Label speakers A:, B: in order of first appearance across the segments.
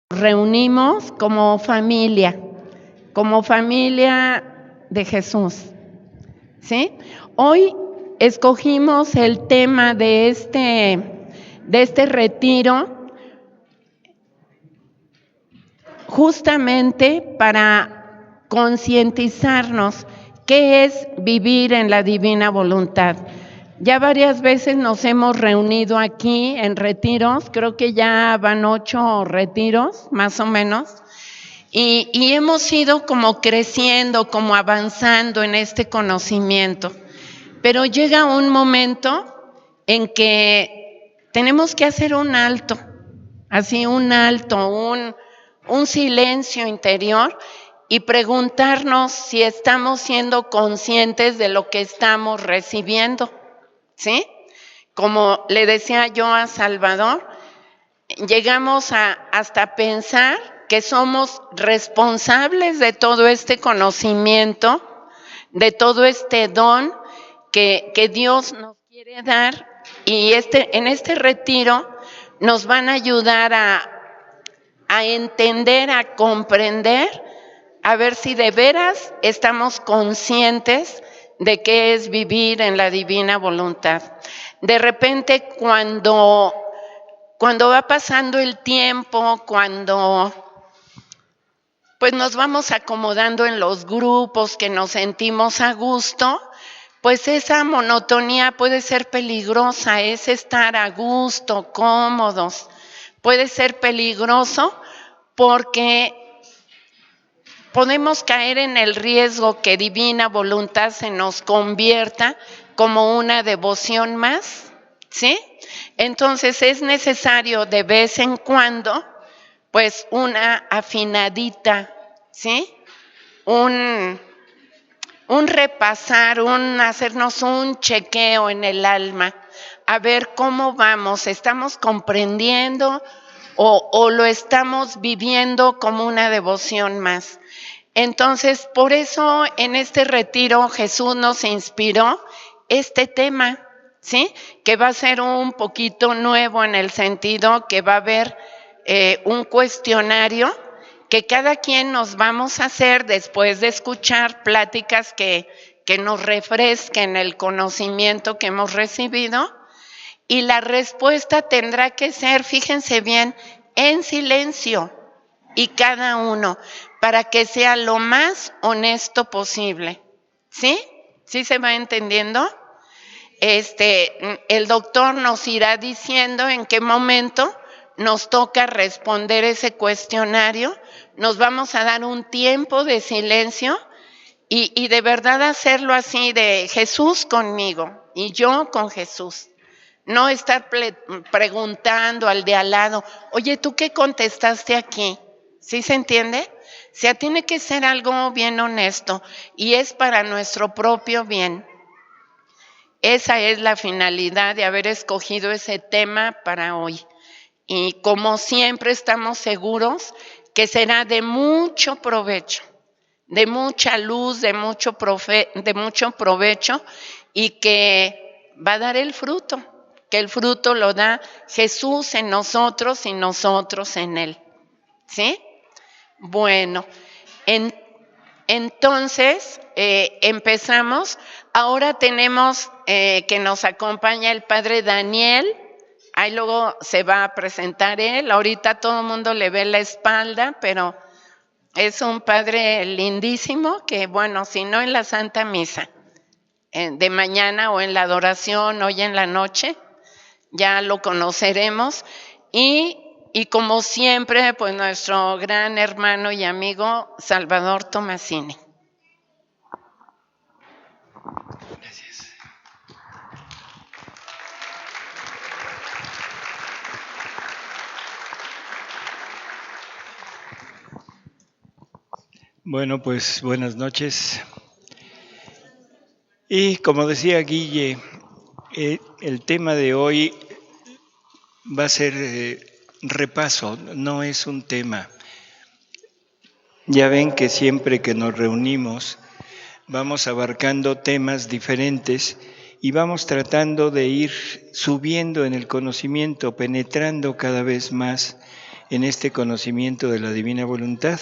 A: reunimos como familia de Jesús, ¿sí? Hoy escogimos el tema de este retiro justamente para concientizarnos qué es vivir en la divina voluntad. Ya varias veces nos hemos reunido aquí en retiros, creo que ya van 8 retiros, más o menos, y hemos ido como creciendo, como avanzando en este conocimiento. Pero llega un momento en que tenemos que hacer un alto, así un alto, un silencio interior y preguntarnos si estamos siendo conscientes de lo que estamos recibiendo, ¿sí? Como le decía yo a Salvador, llegamos hasta pensar que somos responsables de todo este conocimiento, de todo este don que Dios nos quiere dar, y en este retiro nos van a ayudar a entender, a comprender, a ver si de veras estamos conscientes de qué es vivir en la divina voluntad. De repente, cuando va pasando el tiempo, cuando pues nos vamos acomodando en los grupos, que nos sentimos a gusto, pues esa monotonía puede ser peligrosa, es estar a gusto, cómodos. Puede ser peligroso porque podemos caer en el riesgo que divina voluntad se nos convierta como una devoción más, ¿sí? Entonces es necesario de vez en cuando, pues una afinadita, ¿sí? Un repasar, hacernos un chequeo en el alma, a ver cómo vamos, ¿estamos comprendiendo o lo estamos viviendo como una devoción más? Entonces, por eso en este retiro Jesús nos inspiró este tema, ¿sí? Que va a ser un poquito nuevo en el sentido que va a haber un cuestionario que cada quien nos vamos a hacer después de escuchar pláticas que nos refresquen el conocimiento que hemos recibido, y la respuesta tendrá que ser, fíjense bien, en silencio, y cada uno, para que sea lo más honesto posible. ¿Sí? ¿Sí se va entendiendo? El doctor nos irá diciendo en qué momento nos toca responder ese cuestionario. Nos vamos a dar un tiempo de silencio y de verdad hacerlo así, de Jesús conmigo y yo con Jesús. No estar preguntando al de al lado, oye, ¿tú qué contestaste aquí? ¿Sí se entiende? O sea, tiene que ser algo bien honesto y es para nuestro propio bien. Esa es la finalidad de haber escogido ese tema para hoy. Y como siempre estamos seguros que será de mucho provecho, de mucha luz, de mucho provecho, y que va a dar el fruto, que el fruto lo da Jesús en nosotros y nosotros en Él. ¿Sí? Bueno, entonces empezamos. Ahora tenemos que nos acompaña el padre Daniel. Ahí luego se va a presentar él. Ahorita todo el mundo le ve la espalda, pero es un padre lindísimo que, bueno, si no en la Santa Misa, de mañana o en la adoración, hoy en la noche, ya lo conoceremos. Y como siempre, pues nuestro gran hermano y amigo Salvador Tomasini.
B: Gracias. Bueno, pues buenas noches. Y como decía Guille, el tema de hoy va a ser repaso, no es un tema. Ya ven que siempre que nos reunimos vamos abarcando temas diferentes y vamos tratando de ir subiendo en el conocimiento, penetrando cada vez más en este conocimiento de la divina voluntad.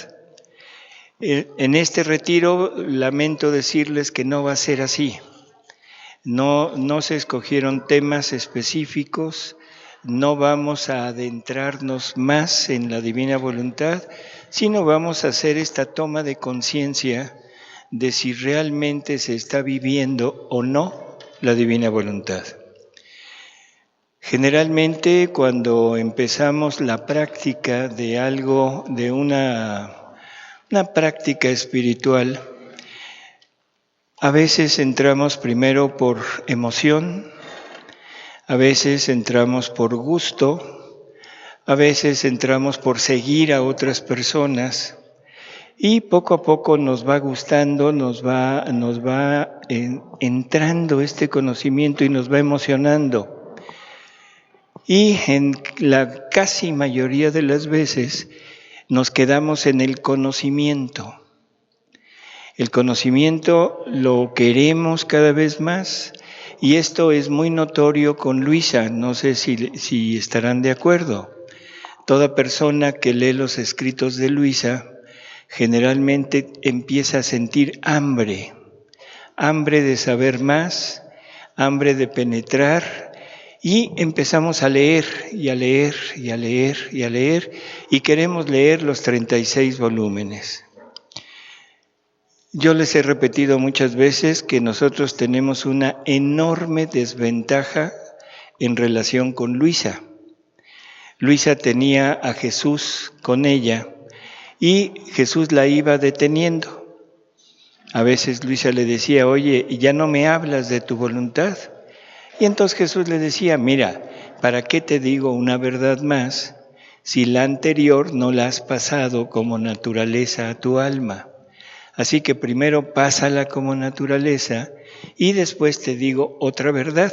B: En este retiro lamento decirles que no va a ser así. No se escogieron temas específicos, no vamos a adentrarnos más en la divina voluntad, sino vamos a hacer esta toma de conciencia de si realmente se está viviendo o no la divina voluntad. Generalmente cuando empezamos la práctica de algo, de una práctica espiritual, a veces entramos primero por emoción, a veces entramos por gusto, a veces entramos por seguir a otras personas y poco a poco nos va gustando, nos va entrando este conocimiento y nos va emocionando. Y en la casi mayoría de las veces nos quedamos en el conocimiento. El conocimiento lo queremos cada vez más y esto es muy notorio con Luisa, no sé si estarán de acuerdo. Toda persona que lee los escritos de Luisa generalmente empieza a sentir hambre de saber más, hambre de penetrar y empezamos a leer y a leer y a leer y a leer y queremos leer los 36 volúmenes. Yo les he repetido muchas veces que nosotros tenemos una enorme desventaja en relación con Luisa. Luisa tenía a Jesús con ella y Jesús la iba deteniendo. A veces Luisa le decía, oye, ¿ya no me hablas de tu voluntad? Y entonces Jesús le decía, mira, ¿para qué te digo una verdad más si la anterior no la has pasado como naturaleza a tu alma? Así que primero pásala como naturaleza y después te digo otra verdad.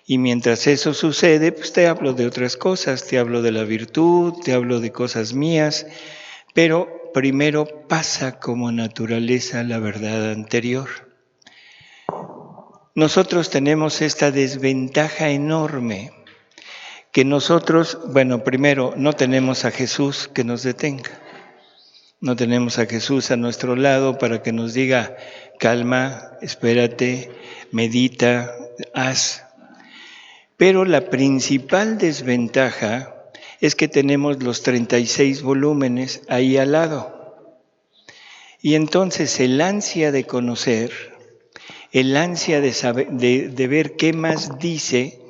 B: Y mientras eso sucede, pues te hablo de otras cosas, te hablo de la virtud, te hablo de cosas mías, pero primero pasa como naturaleza la verdad anterior. Nosotros tenemos esta desventaja enorme, que nosotros, primero no tenemos a Jesús que nos detenga. No tenemos a Jesús a nuestro lado para que nos diga, calma, espérate, medita, haz. Pero la principal desventaja es que tenemos los 36 volúmenes ahí al lado. Y entonces el ansia de conocer, el ansia de saber, de ver qué más dice,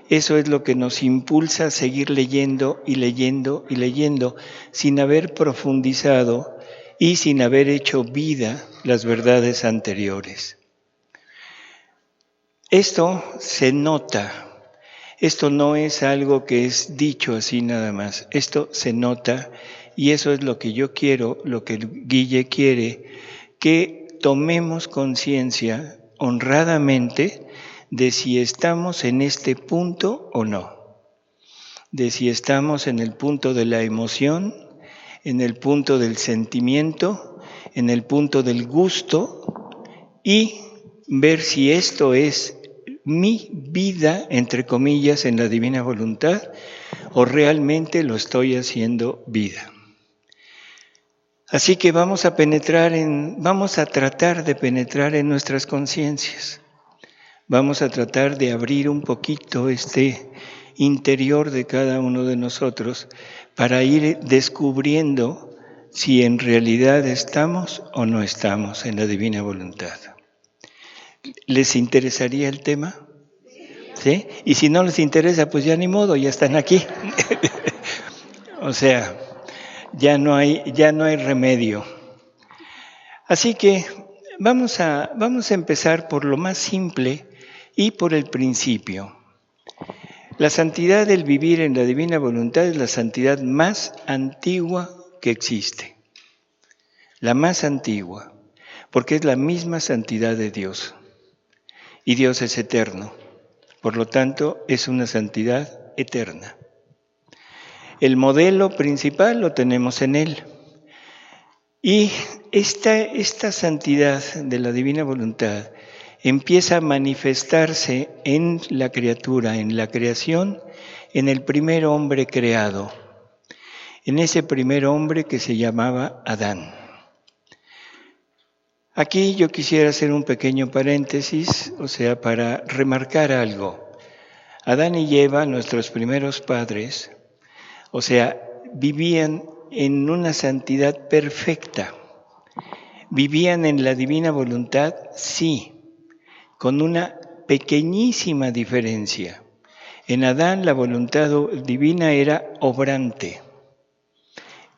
B: eso es lo que nos impulsa a seguir leyendo y leyendo y leyendo sin haber profundizado y sin haber hecho vida las verdades anteriores. Esto se nota, esto no es algo que es dicho así nada más, esto se nota y eso es lo que yo quiero, lo que Guille quiere, que tomemos conciencia honradamente de si estamos en este punto o no, de si estamos en el punto de la emoción, en el punto del sentimiento, en el punto del gusto y ver si esto es mi vida, entre comillas, en la divina voluntad o realmente lo estoy haciendo vida. Así que vamos a tratar de penetrar en nuestras conciencias. Vamos a tratar de abrir un poquito este interior de cada uno de nosotros para ir descubriendo si en realidad estamos o no estamos en la divina voluntad. ¿Les interesaría el tema? ¿Sí? Y si no les interesa, pues ya ni modo, ya están aquí. O sea, ya no hay remedio. Así que vamos a empezar por lo más simple y por el principio. La santidad del vivir en la divina voluntad es la santidad más antigua que existe. La más antigua, porque es la misma santidad de Dios. Y Dios es eterno, por lo tanto es una santidad eterna. El modelo principal lo tenemos en Él. Y esta santidad de la divina voluntad empieza a manifestarse en la criatura, en la creación, en el primer hombre creado. en ese primer hombre que se llamaba Adán. Aquí yo quisiera hacer un pequeño paréntesis, para remarcar algo. Adán y Eva, nuestros primeros padres, vivían en una santidad perfecta. ¿Vivían en la divina voluntad? Sí, con una pequeñísima diferencia. En Adán la voluntad divina era obrante.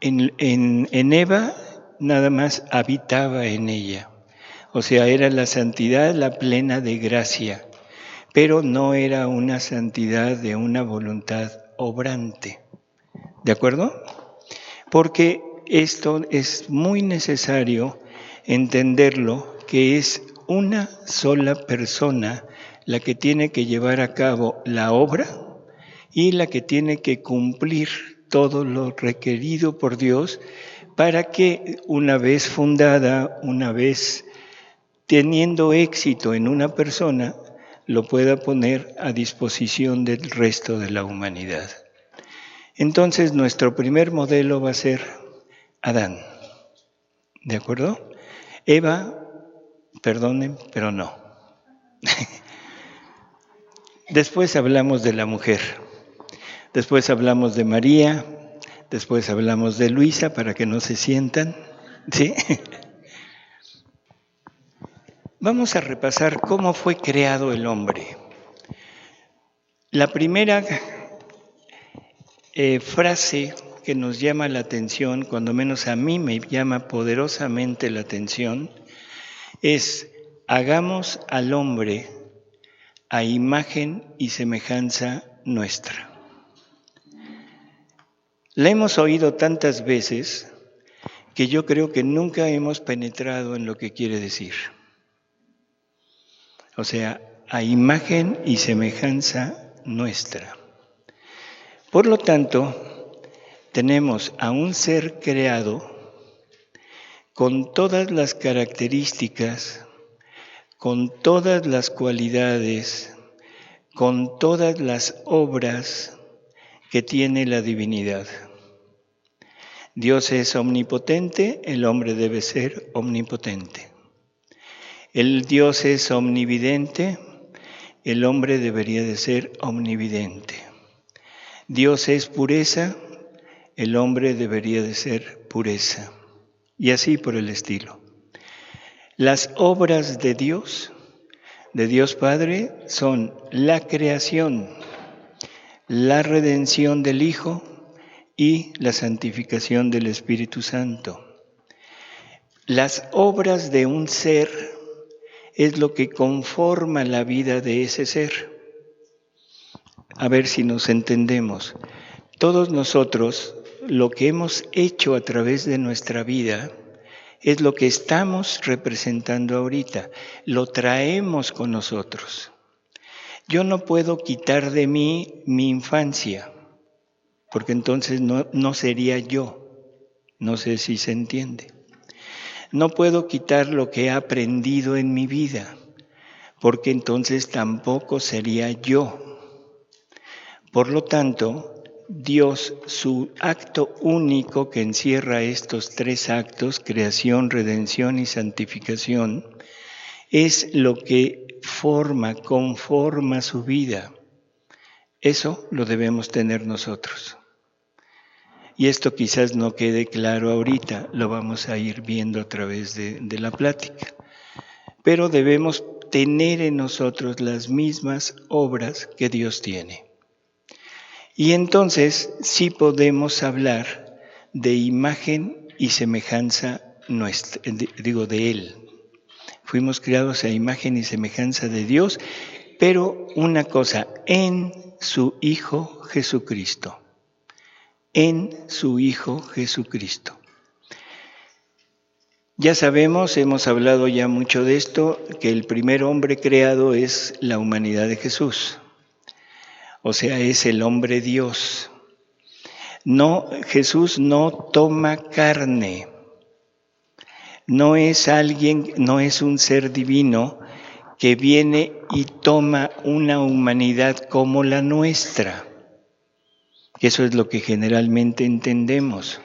B: En Eva nada más habitaba en ella. Era la santidad, la plena de gracia, pero no era una santidad de una voluntad obrante. ¿De acuerdo? Porque esto es muy necesario entenderlo, que es una sola persona la que tiene que llevar a cabo la obra y la que tiene que cumplir todo lo requerido por Dios para que una vez fundada, una vez teniendo éxito en una persona, lo pueda poner a disposición del resto de la humanidad. Entonces, nuestro primer modelo va a ser Adán. ¿De acuerdo? Eva, perdonen, pero no. Después hablamos de la mujer. Después hablamos de María. Después hablamos de Luisa, para que no se sientan. ¿Sí? Vamos a repasar cómo fue creado el hombre. La primera frase que nos llama la atención, cuando menos a mí me llama poderosamente la atención, es: hagamos al hombre a imagen y semejanza nuestra. La hemos oído tantas veces que yo creo que nunca hemos penetrado en lo que quiere decir. A imagen y semejanza nuestra. Por lo tanto, tenemos a un ser creado con todas las características, con todas las cualidades, con todas las obras que tiene la divinidad. Dios es omnipotente, el hombre debe ser omnipotente. El Dios es omnividente, el hombre debería de ser omnividente. Dios es pureza, el hombre debería de ser pureza. Y así por el estilo. Las obras de Dios Padre, son la creación, la redención del Hijo y la santificación del Espíritu Santo. Las obras de un ser es lo que conforma la vida de ese ser. A ver si nos entendemos. Todos nosotros, lo que hemos hecho a través de nuestra vida, es lo que estamos representando ahorita. Lo traemos con nosotros. Yo no puedo quitar de mí mi infancia, porque entonces no sería yo. No sé si se entiende. No puedo quitar lo que he aprendido en mi vida, porque entonces tampoco sería yo. Por lo tanto, Dios, su acto único que encierra estos tres actos, creación, redención y santificación, es lo que conforma su vida. Eso lo debemos tener nosotros. Y esto quizás no quede claro ahorita, lo vamos a ir viendo a través de la plática. Pero debemos tener en nosotros las mismas obras que Dios tiene. Y entonces sí podemos hablar de imagen y semejanza nuestra, de Él. Fuimos creados a imagen y semejanza de Dios, pero una cosa, en su Hijo Jesucristo. En su Hijo Jesucristo. Ya sabemos, hemos hablado ya mucho de esto, que el primer hombre creado es la humanidad de Jesús. Es el hombre Dios. Jesús no toma carne. No es un ser divino que viene y toma una humanidad como la nuestra. Eso es lo que generalmente entendemos,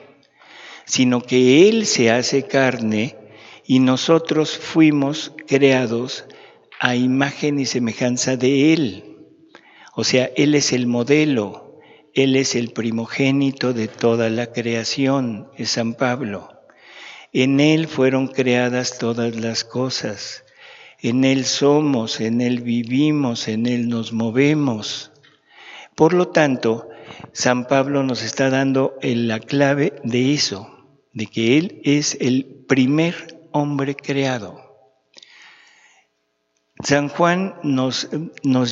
B: sino que Él se hace carne y nosotros fuimos creados a imagen y semejanza de Él. O sea, Él es el modelo, Él es el primogénito de toda la creación, es San Pablo. En Él fueron creadas todas las cosas, en Él somos, en Él vivimos, en Él nos movemos. Por lo tanto, San Pablo nos está dando la clave de eso, de que Él es el primer hombre creado. San Juan nos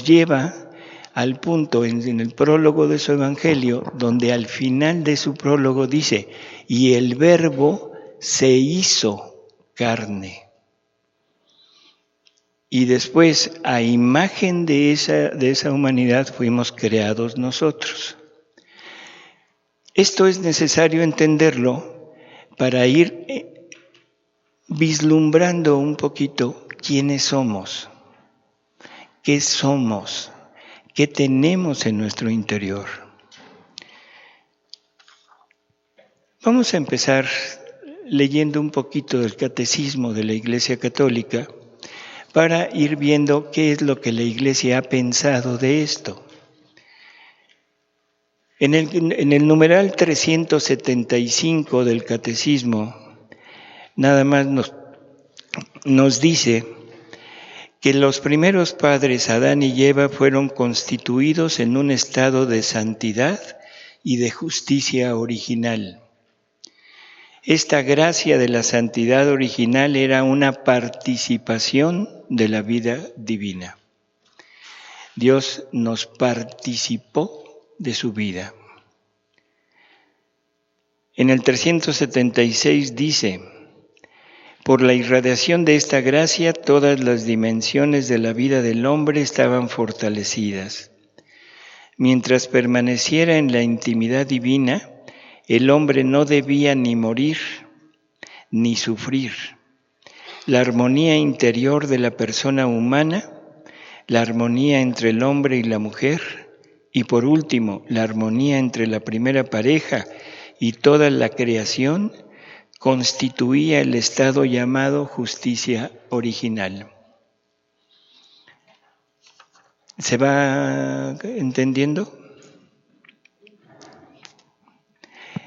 B: lleva al punto en el prólogo de su Evangelio, donde al final de su prólogo dice, y el Verbo se hizo carne. Y después, a imagen de esa humanidad, fuimos creados nosotros. Esto es necesario entenderlo para ir vislumbrando un poquito quiénes somos, qué somos, qué tenemos en nuestro interior. Vamos a empezar leyendo un poquito del Catecismo de la Iglesia Católica para ir viendo qué es lo que la Iglesia ha pensado de esto. En el numeral 375 del Catecismo, nada más nos dice que los primeros padres, Adán y Eva, fueron constituidos en un estado de santidad y de justicia original. Esta gracia de la santidad original era una participación de la vida divina. Dios nos participó de su vida. En el 376 dice, por la irradiación de esta gracia, todas las dimensiones de la vida del hombre estaban fortalecidas. Mientras permaneciera en la intimidad divina, el hombre no debía ni morir, ni sufrir. La armonía interior de la persona humana, la armonía entre el hombre y la mujer, y por último, la armonía entre la primera pareja y toda la creación, constituía el estado llamado justicia original. ¿Se va entendiendo?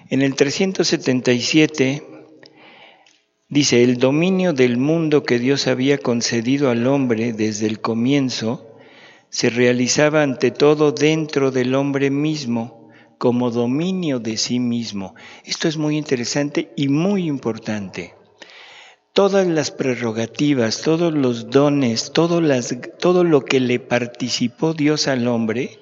B: En el 377 dice, el dominio del mundo que Dios había concedido al hombre desde el comienzo se realizaba ante todo dentro del hombre mismo, como dominio de sí mismo. Esto es muy interesante y muy importante. Todas las prerrogativas, todos los dones, todo lo que le participó Dios al hombre,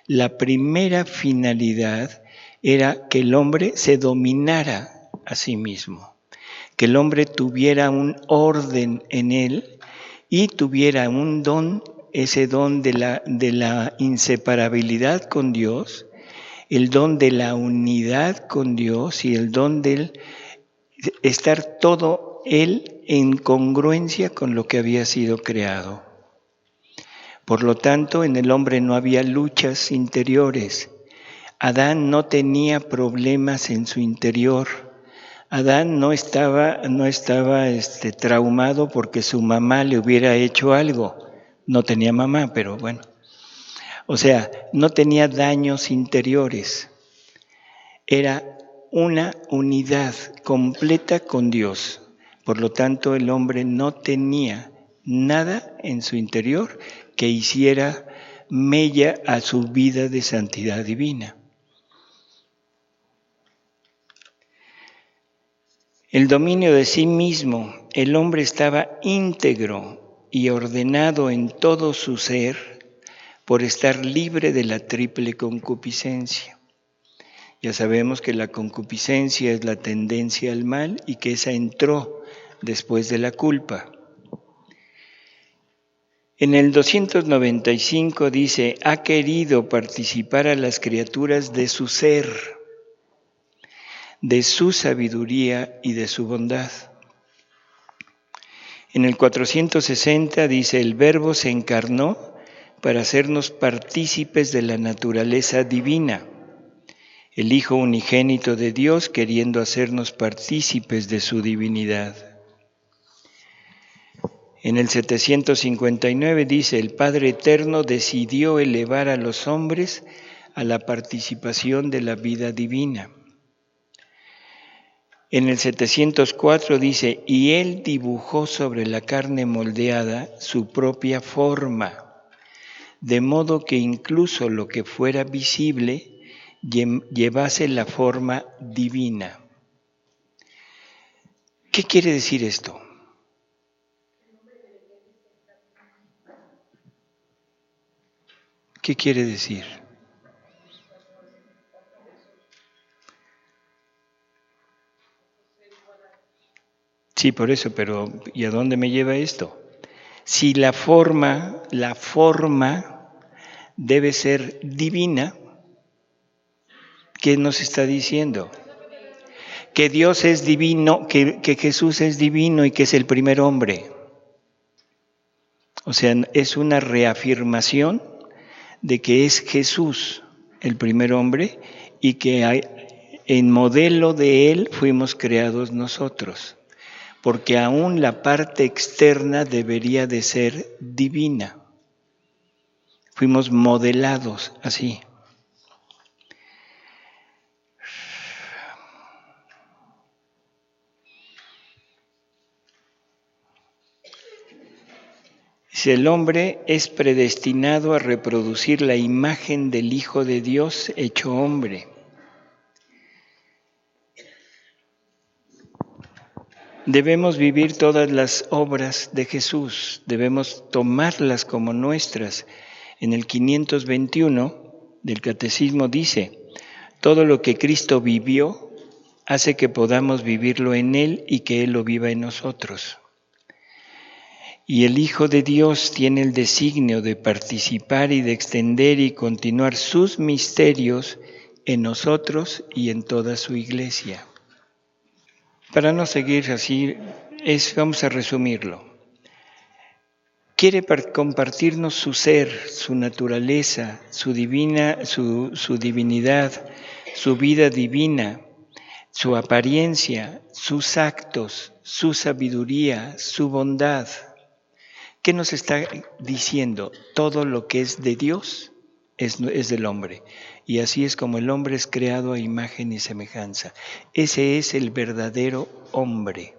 B: la primera finalidad era que el hombre se dominara a sí mismo, que el hombre tuviera un orden en él y tuviera un don, ese don de la inseparabilidad con Dios, el don de la unidad con Dios y el don de estar todo él en congruencia con lo que había sido creado. Por lo tanto, en el hombre no había luchas interiores. Adán no tenía problemas en su interior. Adán no estaba traumado porque su mamá le hubiera hecho algo. No tenía mamá, pero bueno. O sea, no tenía daños interiores. Era una unidad completa con Dios. Por lo tanto, el hombre no tenía nada en su interior que hiciera mella a su vida de santidad divina. El dominio de sí mismo, el hombre estaba íntegro y ordenado en todo su ser por estar libre de la triple concupiscencia. Ya sabemos que la concupiscencia es la tendencia al mal y que esa entró después de la culpa. En el 295 dice, ha querido participar a las criaturas de su ser, de su sabiduría y de su bondad. En el 460 dice, el Verbo se encarnó para hacernos partícipes de la naturaleza divina. el Hijo unigénito de Dios queriendo hacernos partícipes de su divinidad. En el 759 dice, el Padre Eterno decidió elevar a los hombres a la participación de la vida divina. En el 704 dice, y Él dibujó sobre la carne moldeada su propia forma, de modo que incluso lo que fuera visible llevase la forma divina. ¿Qué quiere decir esto? ¿Qué quiere decir? Sí, por eso, pero ¿y a dónde me lleva esto? Si la forma debe ser divina, ¿qué nos está diciendo? Que Dios es divino, que Jesús es divino y que es el primer hombre. O sea, es una reafirmación de que es Jesús el primer hombre y que en modelo de Él fuimos creados nosotros. Porque aún la parte externa debería de ser divina. Fuimos modelados así. El hombre es predestinado a reproducir la imagen del Hijo de Dios hecho hombre. Debemos vivir todas las obras de Jesús, debemos tomarlas como nuestras. En el 521 del Catecismo dice, todo lo que Cristo vivió hace que podamos vivirlo en Él y que Él lo viva en nosotros. Y el Hijo de Dios tiene el designio de participar y de extender y continuar sus misterios en nosotros y en toda su Iglesia. Para no seguir así, vamos a resumirlo. Quiere compartirnos su ser, su naturaleza, su divinidad, su vida divina, su apariencia, sus actos, su sabiduría, su bondad. ¿Qué nos está diciendo? Todo lo que es de Dios es del hombre. Y así es como el hombre es creado a imagen y semejanza. Ese es el verdadero hombre.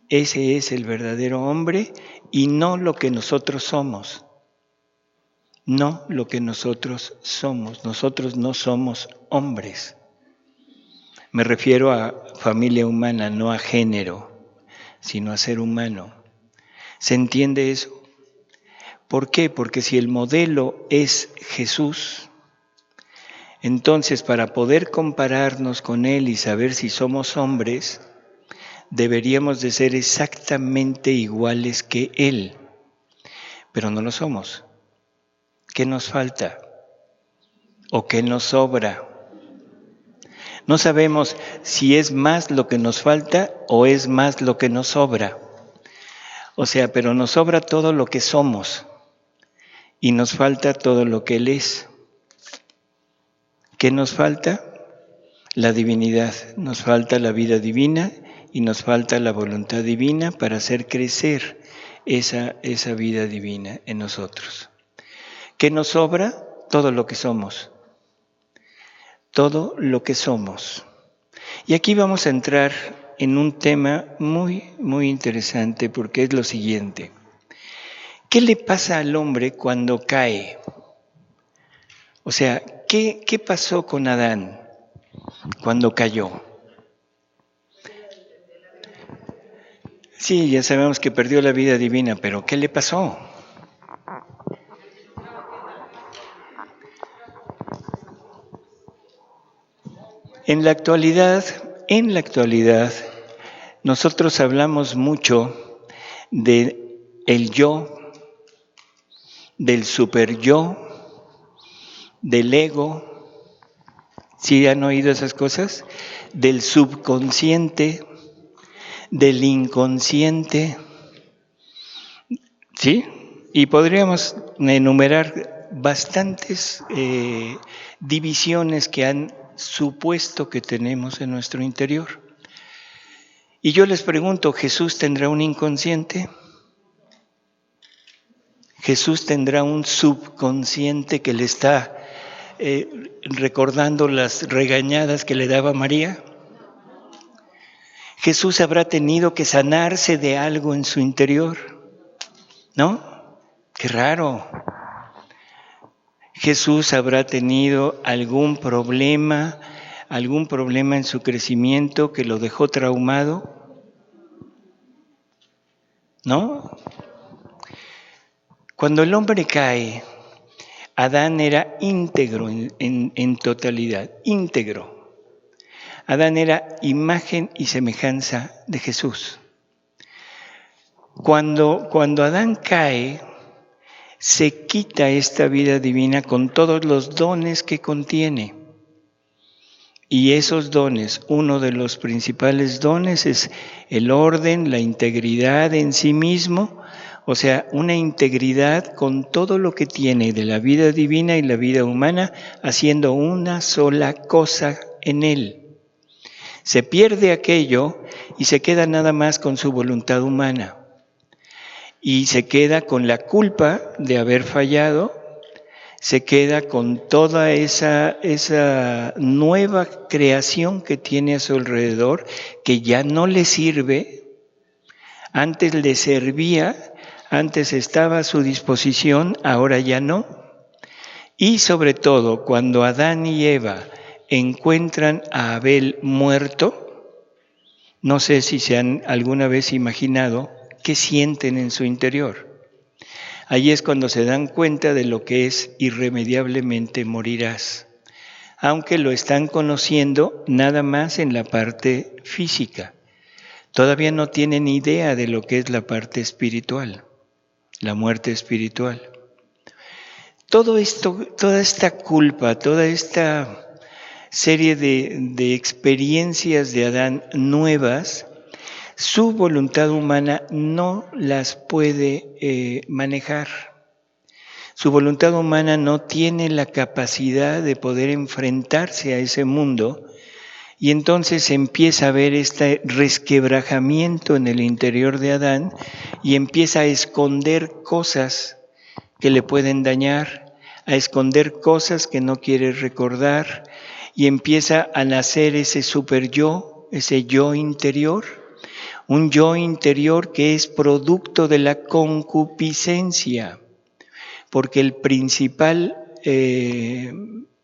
B: Ese es el verdadero hombre y no lo que nosotros somos. No lo que nosotros somos. Nosotros no somos hombres. Me refiero a familia humana, no a género, sino a ser humano. ¿Se entiende eso? ¿Por qué? Porque si el modelo es Jesús, entonces para poder compararnos con Él y saber si somos hombres, deberíamos de ser exactamente iguales que Él, pero no lo somos. ¿Qué nos falta? ¿O qué nos sobra? No sabemos si es más lo que nos falta o es más lo que nos sobra. O sea, pero nos sobra todo lo que somos y nos falta todo lo que Él es. ¿Qué nos falta? La divinidad. Nos falta la vida divina y nos falta la voluntad divina para hacer crecer esa vida divina en nosotros. ¿Qué nos sobra? Todo lo que somos. Todo lo que somos. Y aquí vamos a entrar en un tema muy, muy interesante porque es lo siguiente. ¿Qué le pasa al hombre cuando cae? O sea, ¿qué pasó con Adán cuando cayó? Sí, ya sabemos que perdió la vida divina, pero ¿qué le pasó? En la actualidad, nosotros hablamos mucho de el yo, del superyo, del ego. ¿Sí han oído esas cosas? Del subconsciente, del inconsciente. ¿Sí? Y podríamos enumerar bastantes divisiones que han supuesto que tenemos en nuestro interior. Y yo les pregunto, ¿Jesús tendrá un inconsciente? ¿Jesús tendrá un subconsciente que le está recordando las regañadas que le daba María? ¿Jesús habrá tenido que sanarse de algo en su interior? ¿No? ¡Qué raro! ¿Jesús habrá tenido algún problema en su crecimiento que lo dejó traumado? ¿No? Cuando el hombre cae, Adán era íntegro en totalidad, íntegro. Adán era imagen y semejanza de Jesús. Cuando Adán cae, se quita esta vida divina con todos los dones que contiene. Y esos dones, uno de los principales dones es el orden, la integridad en sí mismo, o sea, una integridad con todo lo que tiene de la vida divina y la vida humana, haciendo una sola cosa en él. Se pierde aquello y se queda nada más con su voluntad humana. Y se queda con la culpa de haber fallado, se queda con toda esa nueva creación que tiene a su alrededor, que ya no le sirve. Antes le servía, antes estaba a su disposición, ahora ya no. Y sobre todo, cuando Adán y Eva encuentran a Abel muerto, no sé si se han alguna vez imaginado qué sienten en su interior. Allí es cuando se dan cuenta de lo que es irremediablemente morirás, aunque lo están conociendo nada más en la parte física. Todavía no tienen idea de lo que es la parte espiritual, la muerte espiritual. Todo esto, toda esta culpa, toda esta serie de experiencias de Adán nuevas, su voluntad humana no las puede manejar. Su voluntad humana no tiene la capacidad de poder enfrentarse a ese mundo, y entonces empieza a haber este resquebrajamiento en el interior de Adán y empieza a esconder cosas que le pueden dañar, a esconder cosas que no quiere recordar, y empieza a nacer ese super yo, ese yo interior, un yo interior que es producto de la concupiscencia, porque el principal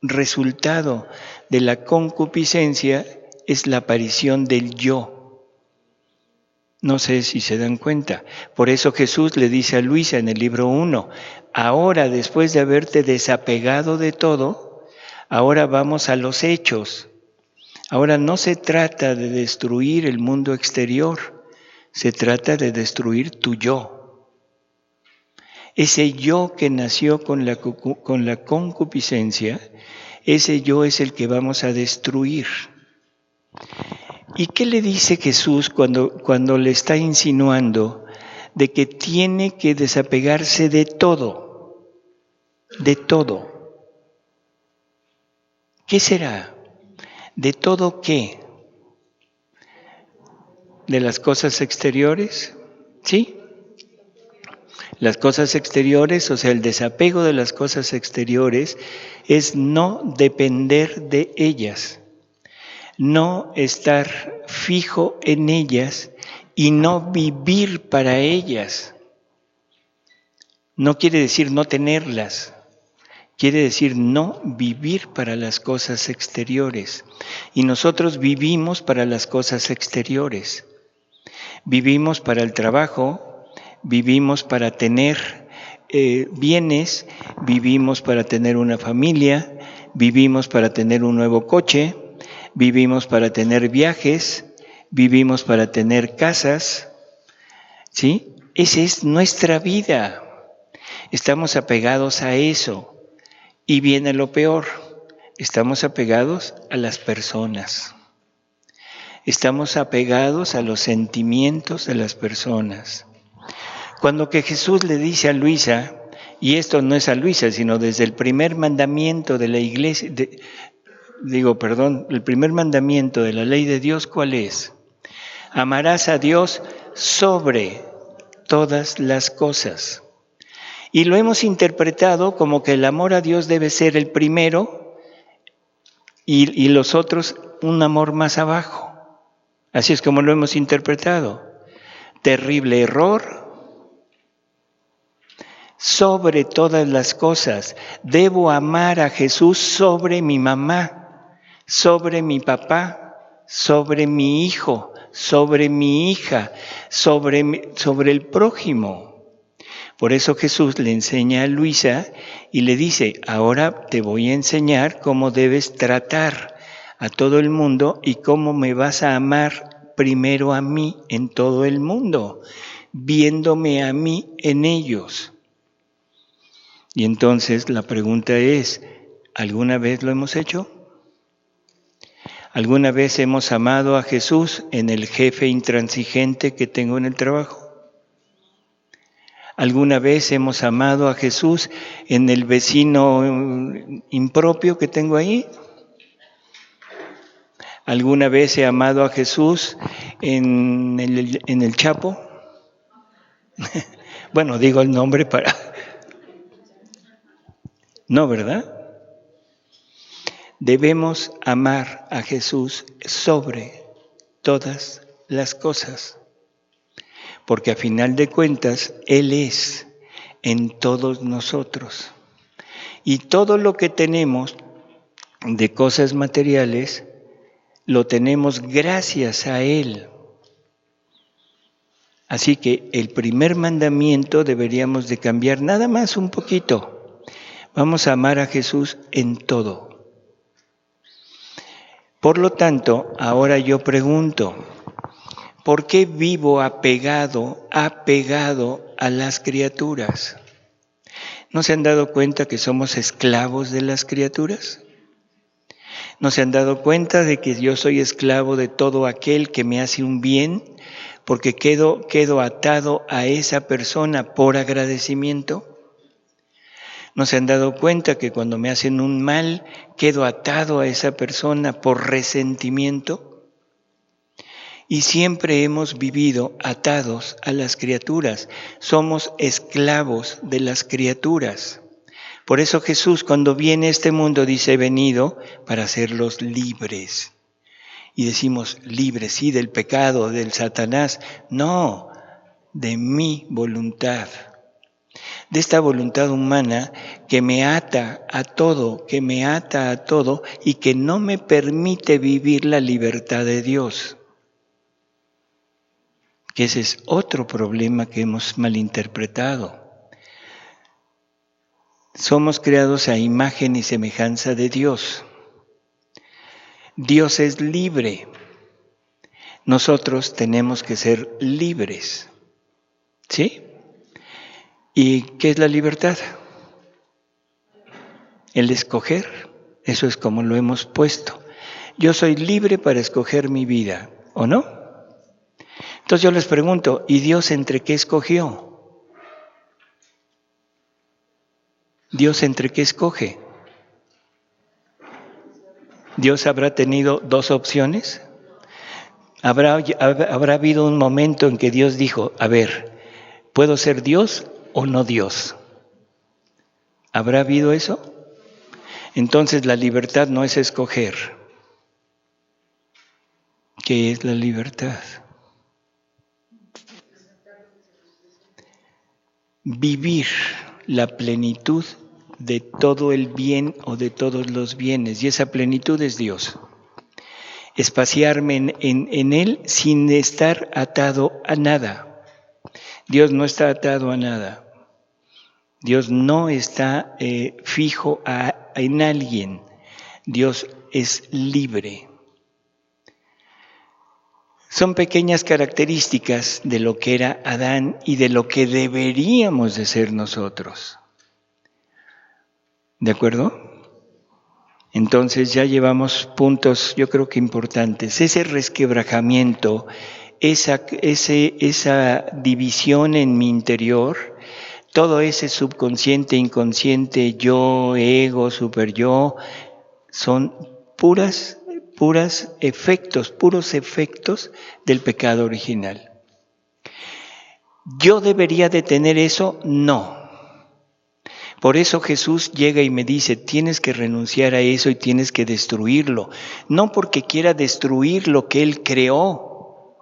B: resultado de la concupiscencia es la aparición del yo. No sé si se dan cuenta. Por eso Jesús le dice a Luisa en el libro 1, ahora después de haberte desapegado de todo, ahora vamos a los hechos. Ahora no se trata de destruir el mundo exterior, se trata de destruir tu yo. Ese yo que nació con la concupiscencia, ese yo es el que vamos a destruir. ¿Y qué le dice Jesús cuando le está insinuando de que tiene que desapegarse de todo? De todo. ¿Qué será? ¿De todo qué? ¿De las cosas exteriores? ¿Sí? Las cosas exteriores, o sea, el desapego de las cosas exteriores es no depender de ellas, no estar fijo en ellas y no vivir para ellas. No quiere decir no tenerlas. Quiere decir no vivir para las cosas exteriores. Y nosotros vivimos para las cosas exteriores. Vivimos para el trabajo, vivimos para tener bienes, vivimos para tener una familia, vivimos para tener un nuevo coche, vivimos para tener viajes, vivimos para tener casas. ¿Sí? Esa es nuestra vida. Estamos apegados a eso. Y viene lo peor, estamos apegados a las personas, estamos apegados a los sentimientos de las personas. Cuando que Jesús le dice a Luisa, Y esto no es a Luisa, sino desde el primer mandamiento de la iglesia, el primer mandamiento de la ley de Dios, ¿cuál es? Amarás a Dios sobre todas las cosas. Y lo hemos interpretado como que el amor a Dios debe ser el primero y los otros un amor más abajo. Así es como lo hemos interpretado. Terrible error. Sobre todas las cosas, debo amar a Jesús sobre mi mamá, sobre mi papá, sobre mi hijo, sobre mi hija, sobre el prójimo. Por eso Jesús le enseña a Luisa y le dice, ahora te voy a enseñar cómo debes tratar a todo el mundo y cómo me vas a amar primero a mí en todo el mundo, viéndome a mí en ellos. Y entonces la pregunta es, ¿alguna vez lo hemos hecho? ¿Alguna vez hemos amado a Jesús en el jefe intransigente que tengo en el trabajo? ¿Alguna vez hemos amado a Jesús en el vecino impropio que tengo ahí? ¿Alguna vez he amado a Jesús en el Chapo? Bueno, digo el nombre para... No, ¿verdad? Debemos amar a Jesús sobre todas las cosas, porque a final de cuentas, Él es en todos nosotros. Y todo lo que tenemos de cosas materiales, lo tenemos gracias a Él. Así que el primer mandamiento deberíamos de cambiar nada más un poquito. Vamos a amar a Jesús en todo. Por lo tanto, ahora yo pregunto, ¿por qué vivo apegado a las criaturas? ¿No se han dado cuenta que somos esclavos de las criaturas? ¿No se han dado cuenta de que yo soy esclavo de todo aquel que me hace un bien? Porque quedo atado a esa persona por agradecimiento. ¿No se han dado cuenta que cuando me hacen un mal, quedo atado a esa persona por resentimiento? Y siempre hemos vivido atados a las criaturas. Somos esclavos de las criaturas. Por eso Jesús, cuando viene a este mundo, dice, he venido para hacerlos libres. Y decimos, libres, sí, del pecado, del Satanás. No, de mi voluntad. De esta voluntad humana que me ata a todo y que no me permite vivir la libertad de Dios. Que ese es otro problema que hemos malinterpretado. Somos creados a imagen y semejanza de Dios. Dios es libre. Nosotros tenemos que ser libres. ¿Sí? ¿Y qué es la libertad? El escoger, eso es como lo hemos puesto. Yo soy libre para escoger mi vida, ¿o no? Entonces yo les pregunto, ¿y Dios entre qué escogió? ¿Dios entre qué escoge? ¿Dios habrá tenido dos opciones? ¿Habrá habido un momento en que Dios dijo, a ver, ¿puedo ser Dios o no Dios? ¿Habrá habido eso? Entonces la libertad no es escoger. ¿Qué es la libertad? Vivir la plenitud de todo el bien o de todos los bienes, y esa plenitud es Dios. Espaciarme en Él sin estar atado a nada. Dios no está atado a nada. Dios no está fijo en alguien. Dios es libre. Son pequeñas características de lo que era Adán y de lo que deberíamos de ser nosotros. ¿De acuerdo? Entonces ya llevamos puntos, yo creo que importantes. Ese resquebrajamiento, esa división en mi interior, todo ese subconsciente, inconsciente, yo, ego, super yo, son puros efectos del pecado original. ¿Yo debería de tener eso? No. Por eso Jesús llega y me dice, tienes que renunciar a eso y tienes que destruirlo. No porque quiera destruir lo que Él creó,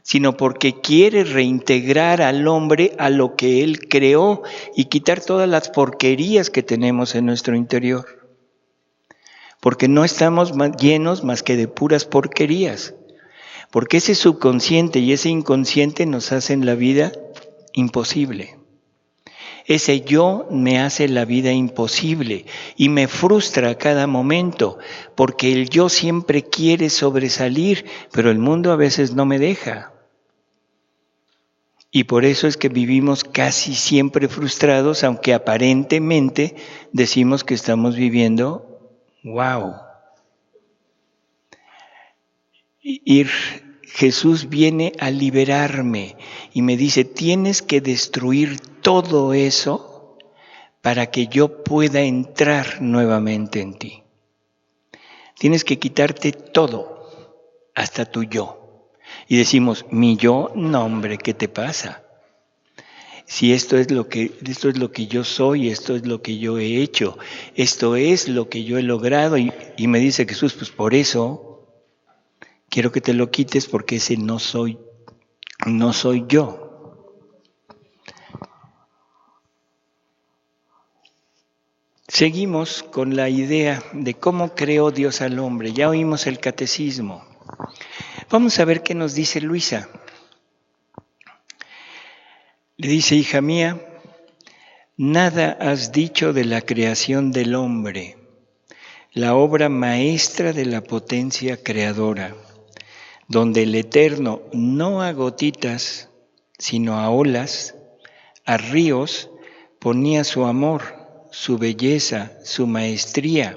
B: sino porque quiere reintegrar al hombre a lo que Él creó y quitar todas las porquerías que tenemos en nuestro interior. Porque no estamos llenos más que de puras porquerías. Porque ese subconsciente y ese inconsciente nos hacen la vida imposible. Ese yo me hace la vida imposible y me frustra a cada momento, porque el yo siempre quiere sobresalir, pero el mundo a veces no me deja. Y por eso es que vivimos casi siempre frustrados, aunque aparentemente decimos que estamos viviendo, wow. Jesús viene a liberarme y me dice, tienes que destruir todo eso para que yo pueda entrar nuevamente en ti. Tienes que quitarte todo, hasta tu yo. Y decimos, mi yo, no hombre, ¿qué te pasa? Si esto es lo que yo soy, esto es lo que yo he hecho, esto es lo que yo he logrado. Y me dice Jesús, pues por eso quiero que te lo quites, porque ese no soy yo. Seguimos con la idea de cómo creó Dios al hombre. Ya oímos el catecismo. Vamos a ver qué nos dice Luisa. Le dice, hija mía, nada has dicho de la creación del hombre, la obra maestra de la potencia creadora, donde el Eterno, no a gotitas, sino a olas, a ríos, ponía su amor, su belleza, su maestría,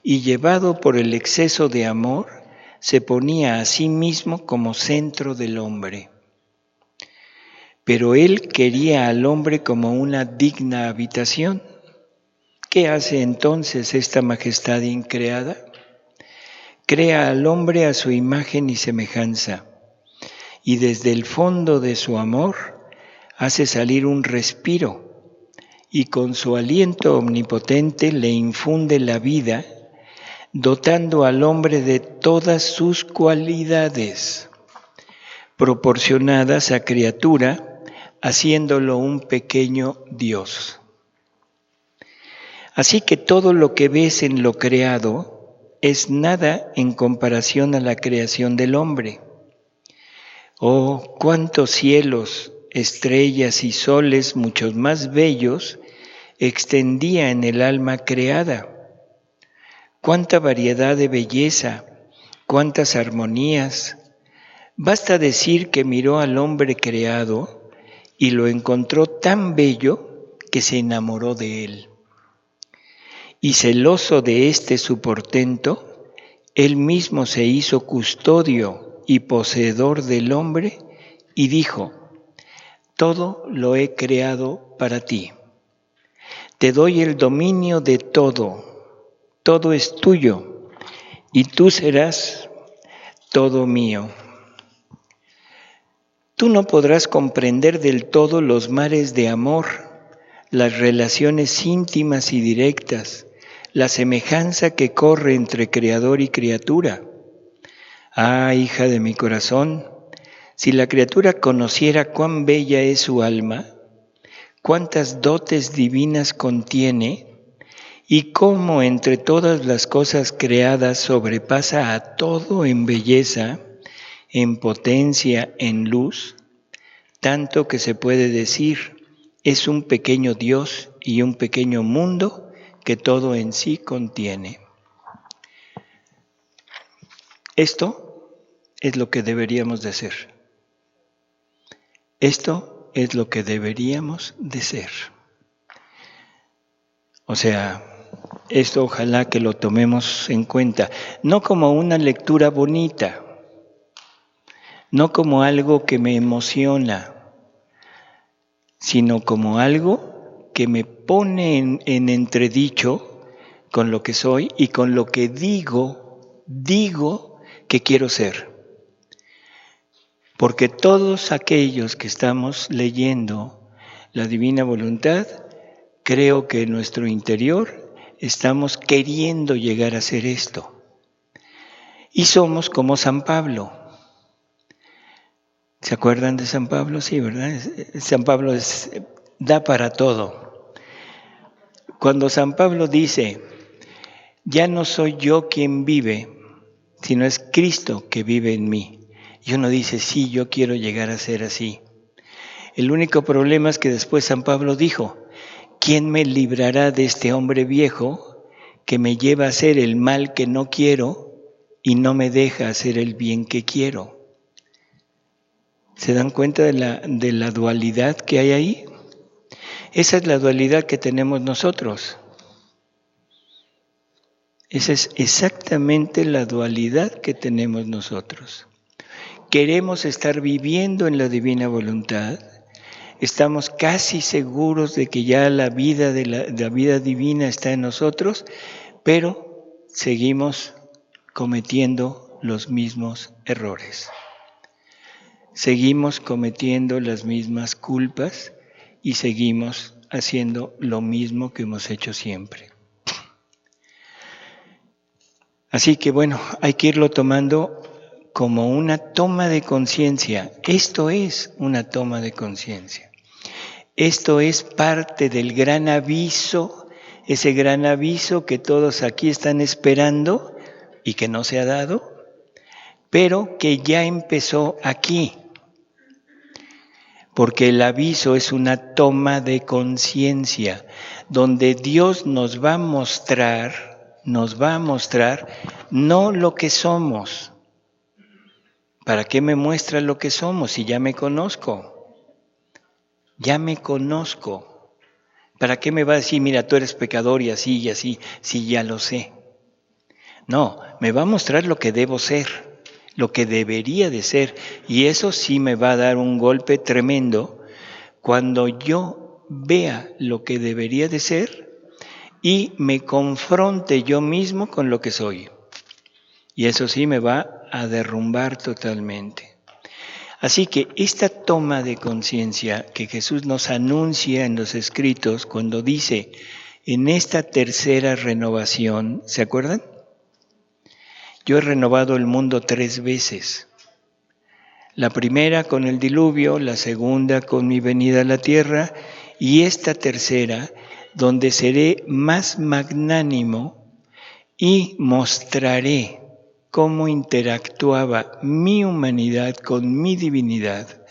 B: y llevado por el exceso de amor, se ponía a sí mismo como centro del hombre. Pero él quería al hombre como una digna habitación. ¿Qué hace entonces esta majestad increada? Crea al hombre a su imagen y semejanza, y desde el fondo de su amor hace salir un respiro, y con su aliento omnipotente le infunde la vida, dotando al hombre de todas sus cualidades, proporcionadas a criatura, haciéndolo un pequeño Dios. Así que todo lo que ves en lo creado es nada en comparación a la creación del hombre. Oh, cuántos cielos, estrellas y soles muchos más bellos extendía en el alma creada. Cuánta variedad de belleza, cuántas armonías. Basta decir que miró al hombre creado y lo encontró tan bello que se enamoró de él. Y celoso de este su portento, él mismo se hizo custodio y poseedor del hombre y dijo, todo lo he creado para ti. Te doy el dominio de todo, todo es tuyo y tú serás todo mío. Tú no podrás comprender del todo los mares de amor, las relaciones íntimas y directas, la semejanza que corre entre creador y criatura. Ah, hija de mi corazón, si la criatura conociera cuán bella es su alma, cuántas dotes divinas contiene, y cómo entre todas las cosas creadas sobrepasa a todo en belleza, en potencia, en luz, tanto que se puede decir, es un pequeño Dios y un pequeño mundo que todo en sí contiene. Esto es lo que deberíamos de ser. Esto es lo que deberíamos de ser. O sea, esto ojalá que lo tomemos en cuenta, no como una lectura bonita, no como algo que me emociona, sino como algo que me pone en entredicho con lo que soy y con lo que digo que quiero ser. Porque todos aquellos que estamos leyendo la Divina Voluntad, creo que en nuestro interior estamos queriendo llegar a ser esto. Y somos como San Pablo. ¿Se acuerdan de San Pablo? Sí, ¿verdad? San Pablo da para todo. Cuando San Pablo dice, ya no soy yo quien vive, sino es Cristo que vive en mí. Y uno dice, sí, yo quiero llegar a ser así. El único problema es que después San Pablo dijo, ¿quién me librará de este hombre viejo que me lleva a hacer el mal que no quiero y no me deja hacer el bien que quiero? ¿Se dan cuenta de la dualidad que hay ahí? Esa es la dualidad que tenemos nosotros. Esa es exactamente la dualidad que tenemos nosotros. Queremos estar viviendo en la divina voluntad. Estamos casi seguros de que ya la vida divina está en nosotros, pero seguimos cometiendo los mismos errores. Seguimos cometiendo las mismas culpas y seguimos haciendo lo mismo que hemos hecho siempre. Así que bueno, hay que irlo tomando como una toma de conciencia. Esto es una toma de conciencia. Esto es parte del gran aviso, ese gran aviso que todos aquí están esperando y que no se ha dado, pero que ya empezó aquí. Porque el aviso es una toma de conciencia, donde Dios nos va a mostrar no lo que somos. ¿Para qué me muestra lo que somos si ya me conozco? Ya me conozco. ¿Para qué me va a decir, mira, tú eres pecador y así, si ya lo sé? No, me va a mostrar lo que debo ser, lo que debería de ser. Y eso sí me va a dar un golpe tremendo cuando yo vea lo que debería de ser y me confronte yo mismo con lo que soy. Y eso sí me va a derrumbar totalmente. Así que esta toma de conciencia que Jesús nos anuncia en los escritos cuando dice, en esta tercera renovación, ¿se acuerdan? Yo he renovado el mundo 3 veces. La primera con el diluvio, la segunda con mi venida a la tierra y esta tercera donde seré más magnánimo y mostraré cómo interactuaba mi humanidad con mi divinidad,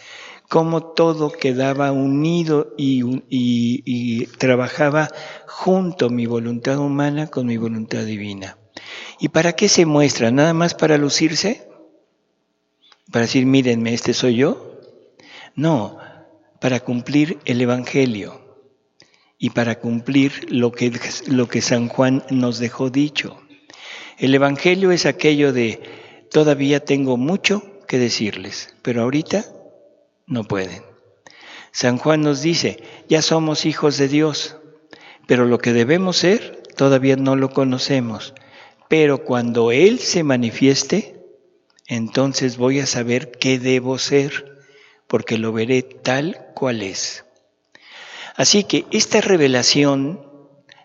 B: cómo todo quedaba unido y trabajaba junto mi voluntad humana con mi voluntad divina. ¿Y para qué se muestra? ¿Nada más para lucirse? ¿Para decir, mírenme, este soy yo? No, para cumplir el Evangelio y para cumplir lo que San Juan nos dejó dicho. El Evangelio es aquello de, todavía tengo mucho que decirles, pero ahorita no pueden. San Juan nos dice, ya somos hijos de Dios, pero lo que debemos ser todavía no lo conocemos. Pero cuando Él se manifieste, entonces voy a saber qué debo ser, porque lo veré tal cual es. Así que esta revelación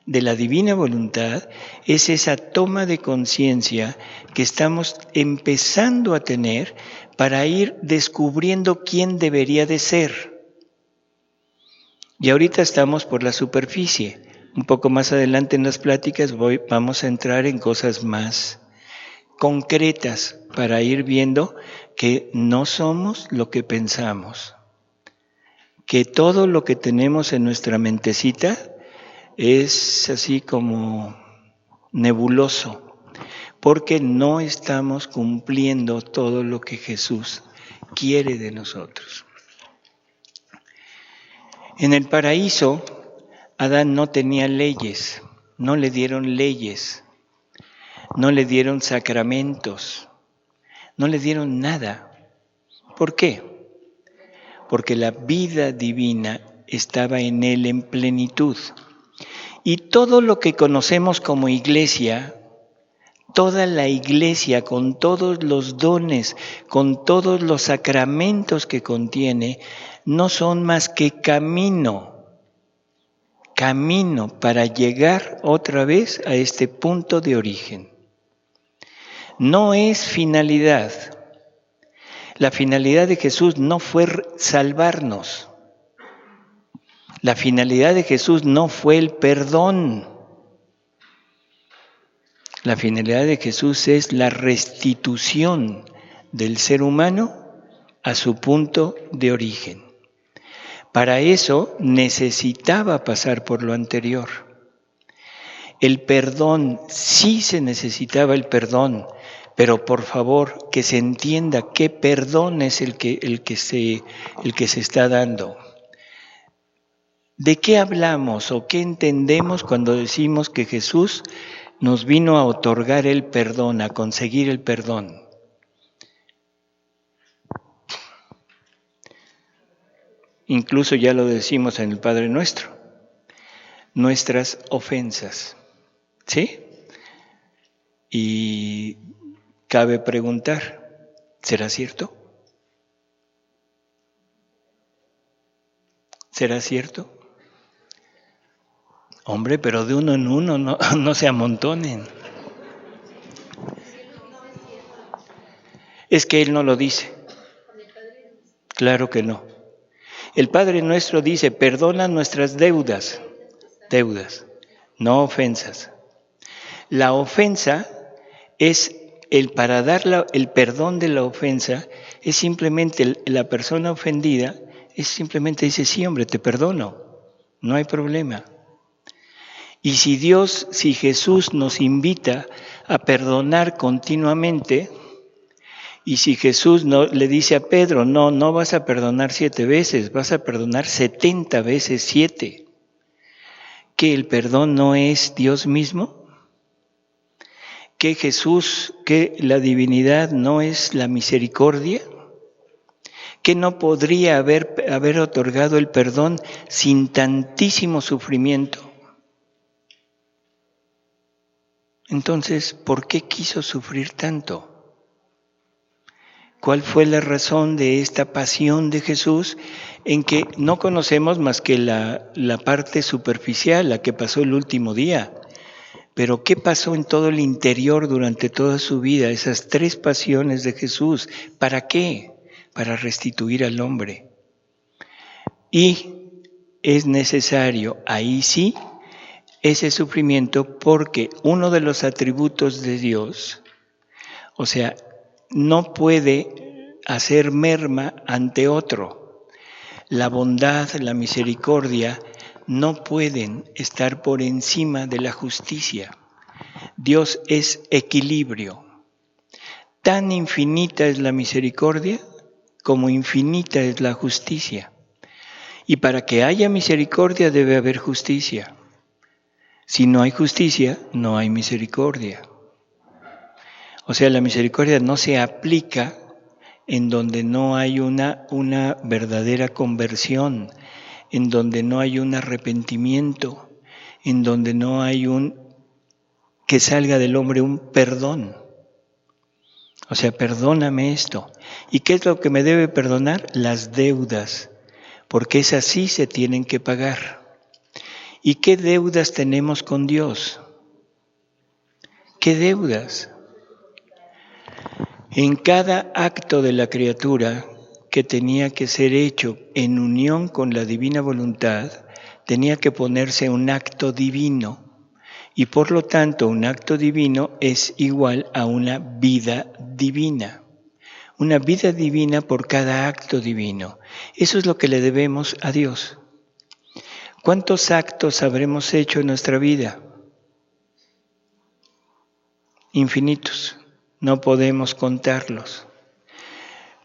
B: de la divina voluntad es esa toma de conciencia que estamos empezando a tener para ir descubriendo quién debería de ser. Y ahorita estamos por la superficie. Un poco más adelante en las pláticas vamos a entrar en cosas más concretas para ir viendo que no somos lo que pensamos, que todo lo que tenemos en nuestra mentecita es así como nebuloso, porque no estamos cumpliendo todo lo que Jesús quiere de nosotros. En el paraíso, Adán no tenía leyes, no le dieron leyes, no le dieron sacramentos, no le dieron nada. ¿Por qué? Porque la vida divina estaba en Él en plenitud. Y todo lo que conocemos como iglesia, toda la iglesia con todos los dones, con todos los sacramentos que contiene, no son más que camino para llegar otra vez a este punto de origen. No es finalidad. La finalidad de Jesús no fue salvarnos. La finalidad de Jesús no fue el perdón. La finalidad de Jesús es la restitución del ser humano a su punto de origen. Para eso necesitaba pasar por lo anterior. El perdón, sí se necesitaba el perdón, pero por favor que se entienda qué perdón es el que se está dando. ¿De qué hablamos o qué entendemos cuando decimos que Jesús nos vino a otorgar el perdón, a conseguir el perdón? Incluso ya lo decimos en el Padre Nuestro, nuestras ofensas, ¿sí? Y cabe preguntar, ¿será cierto? ¿Será cierto? Hombre, pero de uno en uno no se amontonen. Es que Él no lo dice. Claro que no. El Padre Nuestro dice, perdona nuestras deudas, no ofensas. La ofensa es, para dar el perdón de la ofensa, es simplemente la persona ofendida, es simplemente dice, sí hombre, te perdono, no hay problema. Y si Jesús nos invita a perdonar continuamente, y si Jesús le dice a Pedro, no vas a perdonar 7 veces, vas a perdonar 70 veces 7, ¿que el perdón no es Dios mismo? ¿Que la divinidad no es la misericordia? ¿Que no podría haber otorgado el perdón sin tantísimo sufrimiento? Entonces, ¿por qué quiso sufrir tanto? ¿Cuál fue la razón de esta pasión de Jesús en que no conocemos más que la parte superficial, la que pasó el último día? Pero ¿qué pasó en todo el interior durante toda su vida? Esas 3 pasiones de Jesús. ¿Para qué? Para restituir al hombre. Y es necesario, ahí sí, ese sufrimiento porque uno de los atributos de Dios, o sea, no puede hacer merma ante otro. La bondad, la misericordia no pueden estar por encima de la justicia. Dios es equilibrio. Tan infinita es la misericordia como infinita es la justicia. Y para que haya misericordia debe haber justicia. Si no hay justicia, no hay misericordia. O sea, la misericordia no se aplica en donde no hay una verdadera conversión, en donde no hay un arrepentimiento, en donde no hay que salga del hombre un perdón. O sea, perdóname esto. ¿Y qué es lo que me debe perdonar? Las deudas, porque esas sí se tienen que pagar. ¿Y qué deudas tenemos con Dios? ¿Qué deudas? En cada acto de la criatura que tenía que ser hecho en unión con la divina voluntad, tenía que ponerse un acto divino. Y por lo tanto, un acto divino es igual a una vida divina. Una vida divina por cada acto divino. Eso es lo que le debemos a Dios. ¿Cuántos actos habremos hecho en nuestra vida? Infinitos. No podemos contarlos.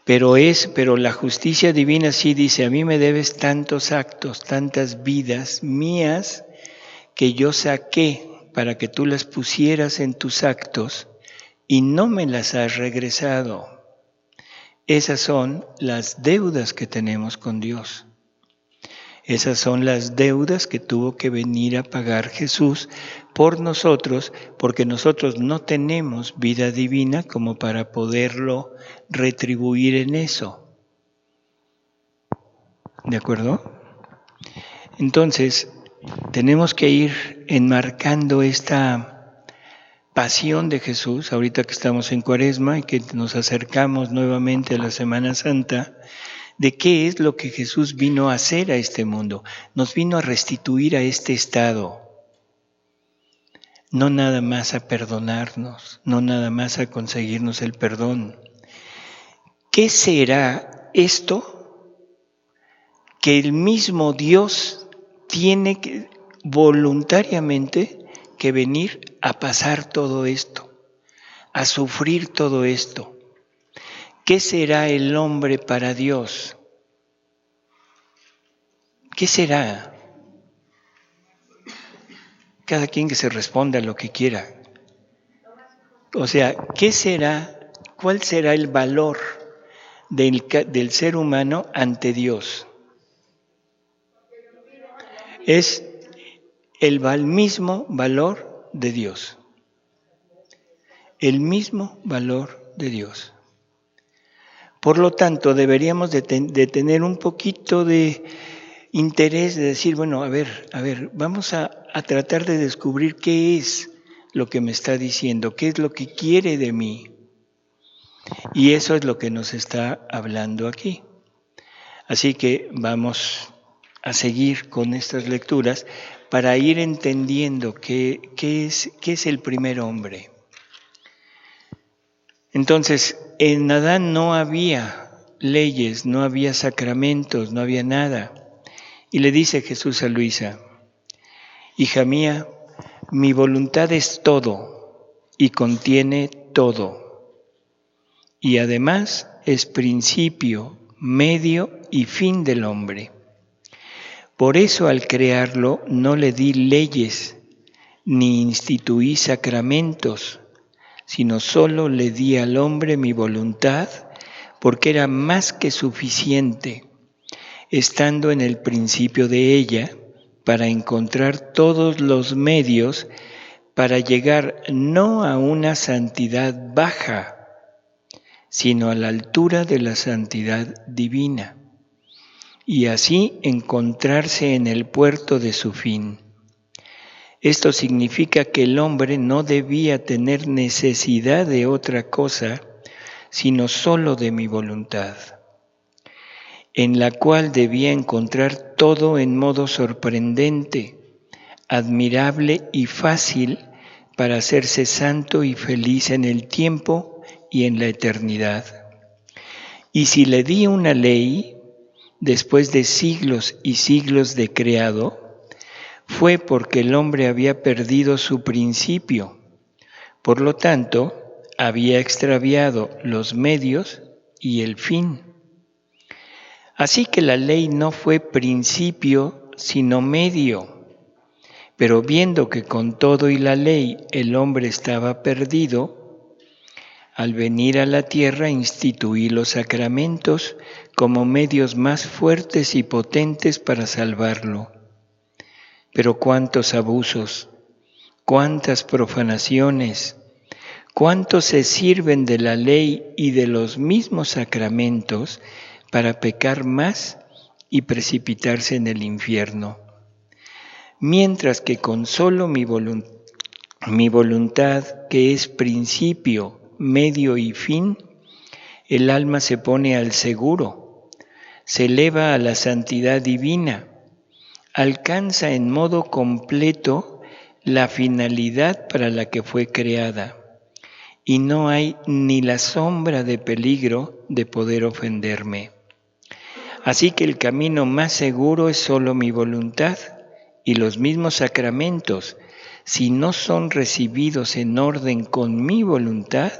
B: Pero la justicia divina sí dice, a mí me debes tantos actos, tantas vidas mías que yo saqué para que tú las pusieras en tus actos y no me las has regresado. Esas son las deudas que tenemos con Dios. Esas son las deudas que tuvo que venir a pagar Jesús por nosotros, porque nosotros no tenemos vida divina como para poderlo retribuir en eso. ¿De acuerdo? Entonces, tenemos que ir enmarcando esta pasión de Jesús, ahorita que estamos en Cuaresma y que nos acercamos nuevamente a la Semana Santa, de qué es lo que Jesús vino a hacer a este mundo. Nos vino a restituir a este estado, no nada más a perdonarnos, no nada más a conseguirnos el perdón. ¿Qué será esto que el mismo Dios tiene que voluntariamente que venir a pasar todo esto, a sufrir todo esto? ¿Qué será el hombre para Dios? ¿Qué será? Cada quien que se responda lo que quiera. O sea, ¿qué será? ¿Cuál será el valor del ser humano ante Dios? Es el mismo valor de Dios. El mismo valor de Dios. Por lo tanto, deberíamos de tener un poquito de interés de decir, bueno, a ver, vamos a tratar de descubrir qué es lo que me está diciendo, qué es lo que quiere de mí. Y eso es lo que nos está hablando aquí. Así que vamos a seguir con estas lecturas para ir entendiendo qué es el primer hombre. Entonces, en Adán no había leyes, no había sacramentos, no había nada. Y le dice Jesús a Luisa, hija mía, mi voluntad es todo y contiene todo. Y además es principio, medio y fin del hombre. Por eso al crearlo no le di leyes, ni instituí sacramentos, sino solo le di al hombre mi voluntad, porque era más que suficiente, estando en el principio de ella, para encontrar todos los medios para llegar no a una santidad baja, sino a la altura de la santidad divina, y así encontrarse en el puerto de su fin. Esto significa que el hombre no debía tener necesidad de otra cosa, sino solo de mi voluntad, en la cual debía encontrar todo en modo sorprendente, admirable y fácil para hacerse santo y feliz en el tiempo y en la eternidad. Y si le di una ley, después de siglos y siglos de creado, fue porque el hombre había perdido su principio. Por lo tanto, había extraviado los medios y el fin. Así que la ley no fue principio, sino medio. Pero viendo que con todo y la ley el hombre estaba perdido, al venir a la tierra instituí los sacramentos como medios más fuertes y potentes para salvarlo. Pero cuántos abusos, cuántas profanaciones, cuántos se sirven de la ley y de los mismos sacramentos para pecar más y precipitarse en el infierno. Mientras que con solo mi voluntad, que es principio, medio y fin, el alma se pone al seguro, se eleva a la santidad divina, alcanza en modo completo la finalidad para la que fue creada, y no hay ni la sombra de peligro de poder ofenderme. Así que el camino más seguro es solo mi voluntad, y los mismos sacramentos, si no son recibidos en orden con mi voluntad,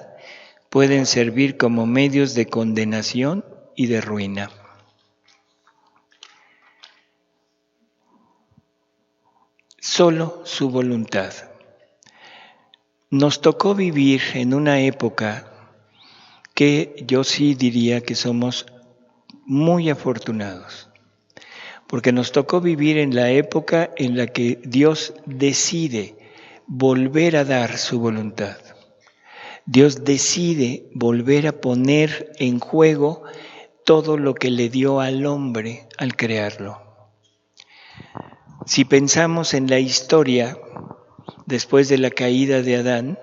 B: pueden servir como medios de condenación y de ruina. Solo su voluntad. Nos tocó vivir en una época que yo sí diría que somos muy afortunados, porque nos tocó vivir en la época en la que Dios decide volver a dar su voluntad. Dios decide volver a poner en juego todo lo que le dio al hombre al crearlo. Si pensamos en la historia, después de la caída de Adán,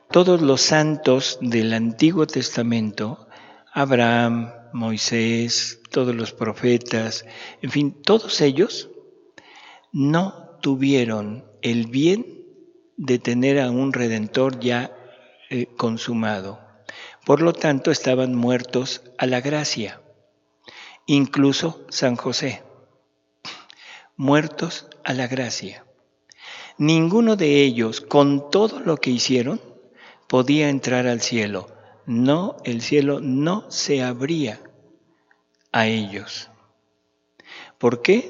B: todos los santos del Antiguo Testamento, Abraham, Moisés, todos los profetas, en fin, todos ellos no tuvieron el bien de tener a un Redentor ya consumado. Por lo tanto, estaban muertos a la gracia. Incluso San José, muertos a la gracia. Ninguno de ellos, con todo lo que hicieron, podía entrar al cielo. No, el cielo no se abría a ellos. ¿Por qué?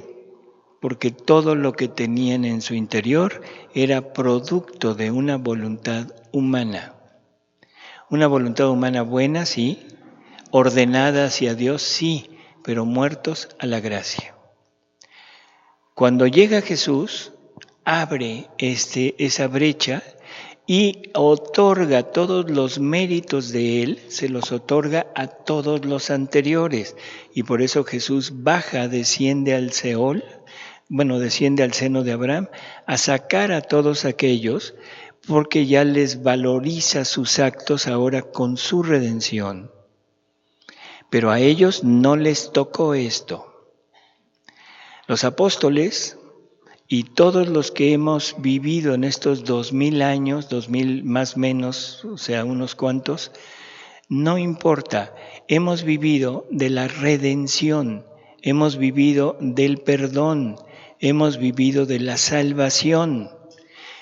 B: Porque todo lo que tenían en su interior era producto de una voluntad humana. Una voluntad humana buena, sí, ordenada hacia Dios, sí, pero muertos a la gracia. Cuando llega Jesús, abre esa brecha y otorga todos los méritos de Él, se los otorga a todos los anteriores. Y por eso Jesús baja, desciende al Seol, desciende al seno de Abraham, a sacar a todos aquellos, porque ya les valoriza sus actos ahora con su redención. Pero a ellos no les tocó esto. Los apóstoles y todos los que hemos vivido en estos 2000 años, 2000 más o menos, o sea, unos cuantos, no importa, hemos vivido de la redención, hemos vivido del perdón, hemos vivido de la salvación,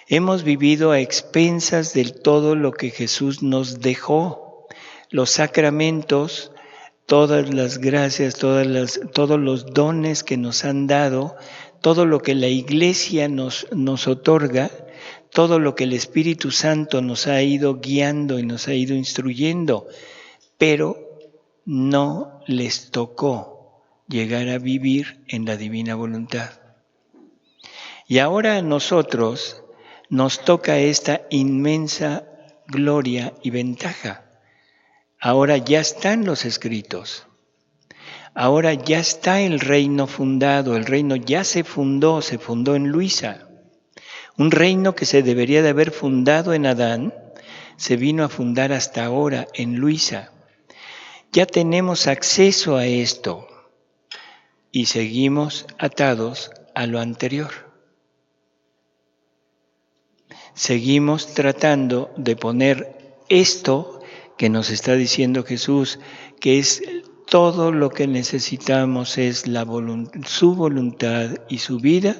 B: hemos vivido a expensas de todo lo que Jesús nos dejó, los sacramentos, todas las gracias, todos los dones que nos han dado, todo lo que la Iglesia nos otorga, todo lo que el Espíritu Santo nos ha ido guiando y nos ha ido instruyendo, pero no les tocó llegar a vivir en la divina voluntad. Y ahora a nosotros nos toca esta inmensa gloria y ventaja. Ahora ya están los escritos. Ahora ya está el reino fundado, el reino ya se fundó en Luisa. Un reino que se debería de haber fundado en Adán, se vino a fundar hasta ahora en Luisa. Ya tenemos acceso a esto y seguimos atados a lo anterior. Seguimos tratando de poner esto que nos está diciendo Jesús, que es todo lo que necesitamos es su voluntad y su vida,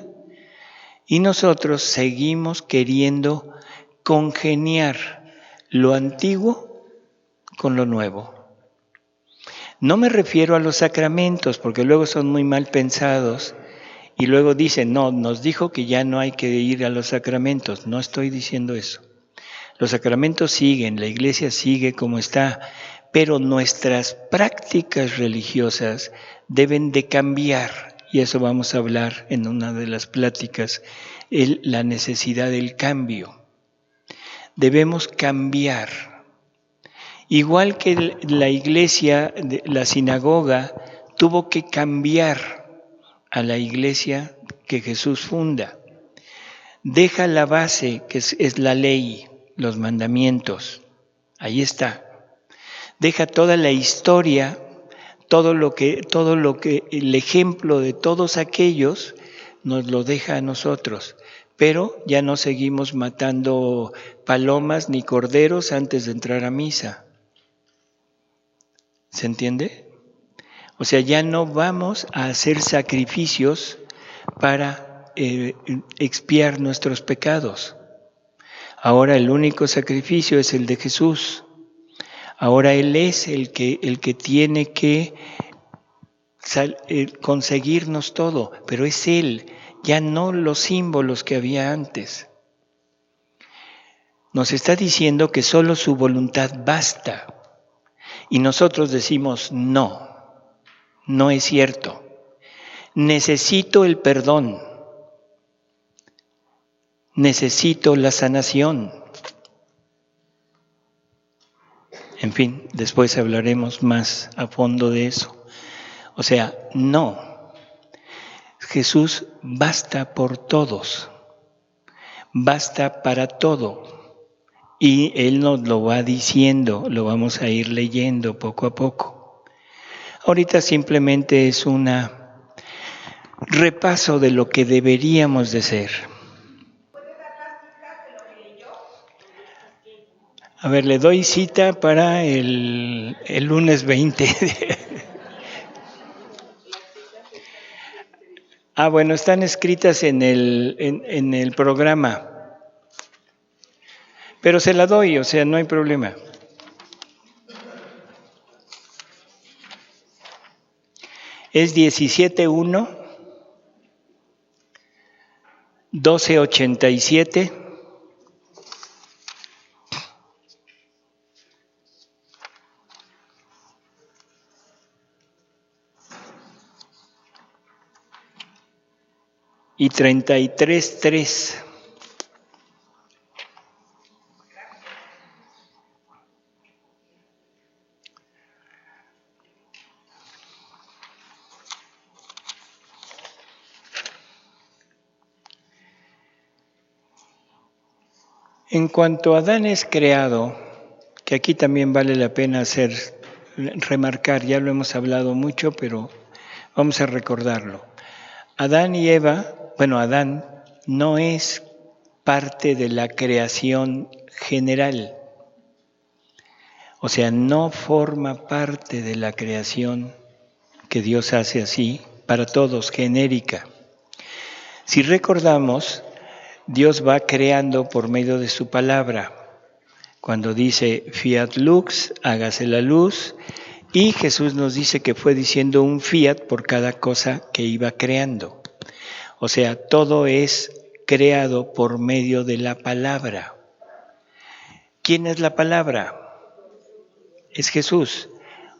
B: y nosotros seguimos queriendo congeniar lo antiguo con lo nuevo. No me refiero a los sacramentos, porque luego son muy mal pensados, y luego dicen, no, nos dijo que ya no hay que ir a los sacramentos. No estoy diciendo eso. Los sacramentos siguen, la Iglesia sigue como está, pero nuestras prácticas religiosas deben de cambiar, y eso vamos a hablar en una de las pláticas, la necesidad del cambio. Debemos cambiar. Igual que la iglesia, la sinagoga, tuvo que cambiar a la iglesia que Jesús funda. Deja la base, que es la ley, los mandamientos. Ahí está. Deja toda la historia, todo lo que el ejemplo de todos aquellos nos lo deja a nosotros. Pero ya no seguimos matando palomas ni corderos antes de entrar a misa. ¿Se entiende? O sea, ya no vamos a hacer sacrificios para expiar nuestros pecados. Ahora el único sacrificio es el de Jesús. Ahora Él es el que tiene que conseguirnos todo, pero es Él, ya no los símbolos que había antes. Nos está diciendo que solo su voluntad basta. Y nosotros decimos, no es cierto. Necesito el perdón. Necesito la sanación. En fin, después hablaremos más a fondo de eso. O sea, no. Jesús basta por todos. Basta para todo. Y Él nos lo va diciendo, lo vamos a ir leyendo poco a poco. Ahorita simplemente es un repaso de lo que deberíamos de ser. A ver, le doy cita para el lunes 20. Bueno, están escritas en el programa. Pero se la doy, o sea, no hay problema. Es 17.1, 12.87, y 33.3. En cuanto Adán es creado, que aquí también vale la pena remarcar, ya lo hemos hablado mucho, pero vamos a recordarlo. Adán y Eva, Adán no es parte de la creación general, o sea, no forma parte de la creación que Dios hace así, para todos, genérica. Si recordamos, Dios va creando por medio de su palabra. Cuando dice fiat lux, hágase la luz, y Jesús nos dice que fue diciendo un fiat por cada cosa que iba creando. O sea, todo es creado por medio de la palabra. ¿Quién es la palabra? Es Jesús.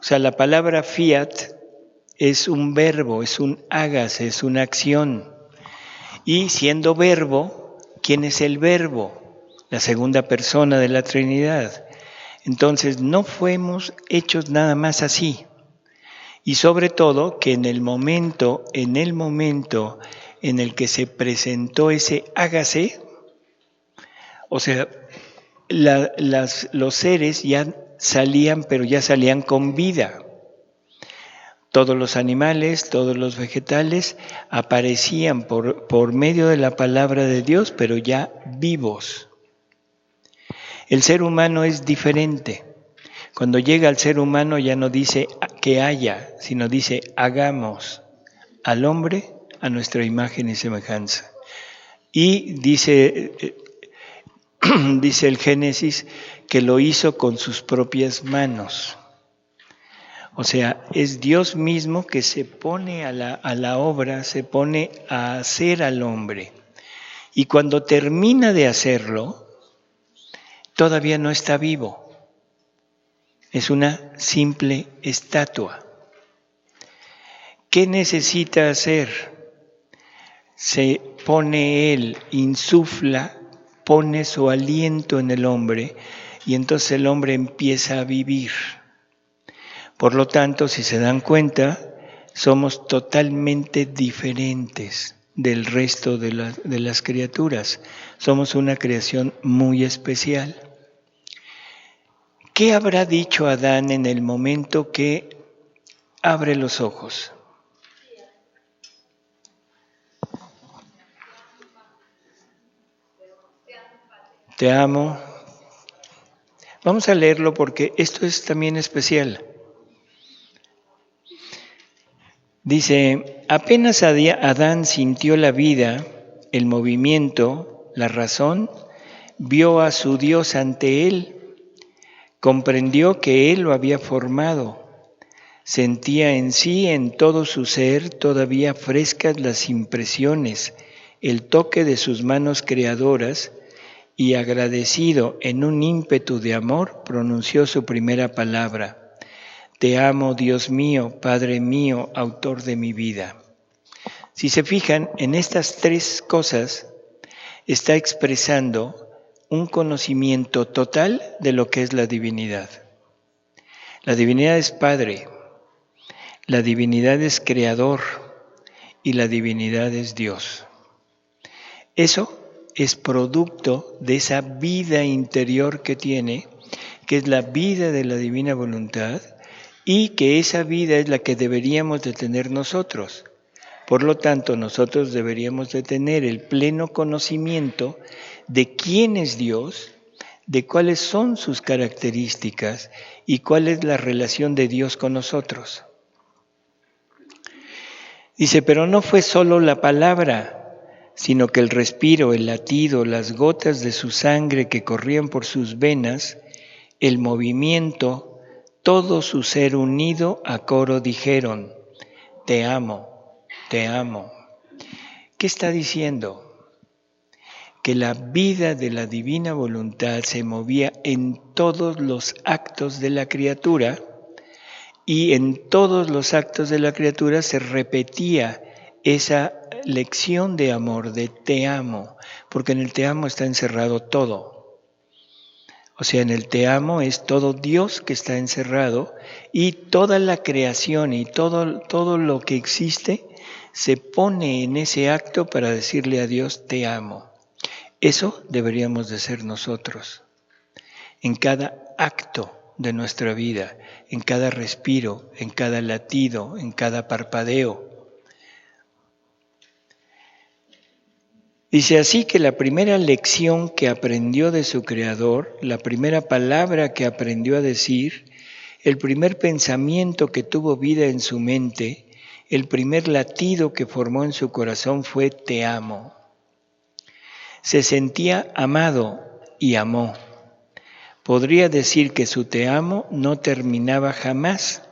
B: O sea, la palabra fiat es un verbo, es un hágase, es una acción. Y siendo verbo, ¿quién es el verbo? La segunda persona de la Trinidad. Entonces, no fuimos hechos nada más así. Y sobre todo que en el momento en el que se presentó ese hágase, o sea, los seres ya salían, pero ya salían con vida. Todos los animales, todos los vegetales aparecían por medio de la palabra de Dios, pero ya vivos. El ser humano es diferente. Cuando llega al ser humano ya no dice que haya, sino dice hagamos al hombre a nuestra imagen y semejanza. Y dice el Génesis que lo hizo con sus propias manos. O sea, es Dios mismo que se pone a la obra, se pone a hacer al hombre. Y cuando termina de hacerlo, todavía no está vivo. Es una simple estatua. ¿Qué necesita hacer? Se pone él, insufla, pone su aliento en el hombre y entonces el hombre empieza a vivir. Por lo tanto, si se dan cuenta, somos totalmente diferentes del resto de las criaturas. Somos una creación muy especial. ¿Qué habrá dicho Adán en el momento que abre los ojos? Te amo. Vamos a leerlo porque esto es también especial. Dice, apenas Adán sintió la vida, el movimiento, la razón, vio a su Dios ante él, comprendió que él lo había formado, sentía en sí, en todo su ser, todavía frescas las impresiones, el toque de sus manos creadoras, y agradecido en un ímpetu de amor, pronunció su primera palabra. Te amo, Dios mío, Padre mío, autor de mi vida. Si se fijan, en estas tres cosas está expresando un conocimiento total de lo que es la divinidad. La divinidad es Padre, la divinidad es Creador y la divinidad es Dios. Eso es producto de esa vida interior que tiene, que es la vida de la divina voluntad, y que esa vida es la que deberíamos de tener nosotros. Por lo tanto, nosotros deberíamos de tener el pleno conocimiento de quién es Dios, de cuáles son sus características y cuál es la relación de Dios con nosotros. Dice, pero no fue solo la palabra, sino que el respiro, el latido, las gotas de su sangre que corrían por sus venas, el movimiento, todo su ser unido a coro dijeron, te amo, te amo. ¿Qué está diciendo? Que la vida de la divina voluntad se movía en todos los actos de la criatura y en todos los actos de la criatura se repetía esa lección de amor, de te amo, porque en el te amo está encerrado todo. O sea, en el te amo es todo Dios que está encerrado y toda la creación y todo lo que existe se pone en ese acto para decirle a Dios te amo. Eso deberíamos de ser nosotros. En cada acto de nuestra vida, en cada respiro, en cada latido, en cada parpadeo. Dice así que la primera lección que aprendió de su Creador, la primera palabra que aprendió a decir, el primer pensamiento que tuvo vida en su mente, el primer latido que formó en su corazón fue te amo. Se sentía amado y amó. Podría decir que su te amo no terminaba jamás.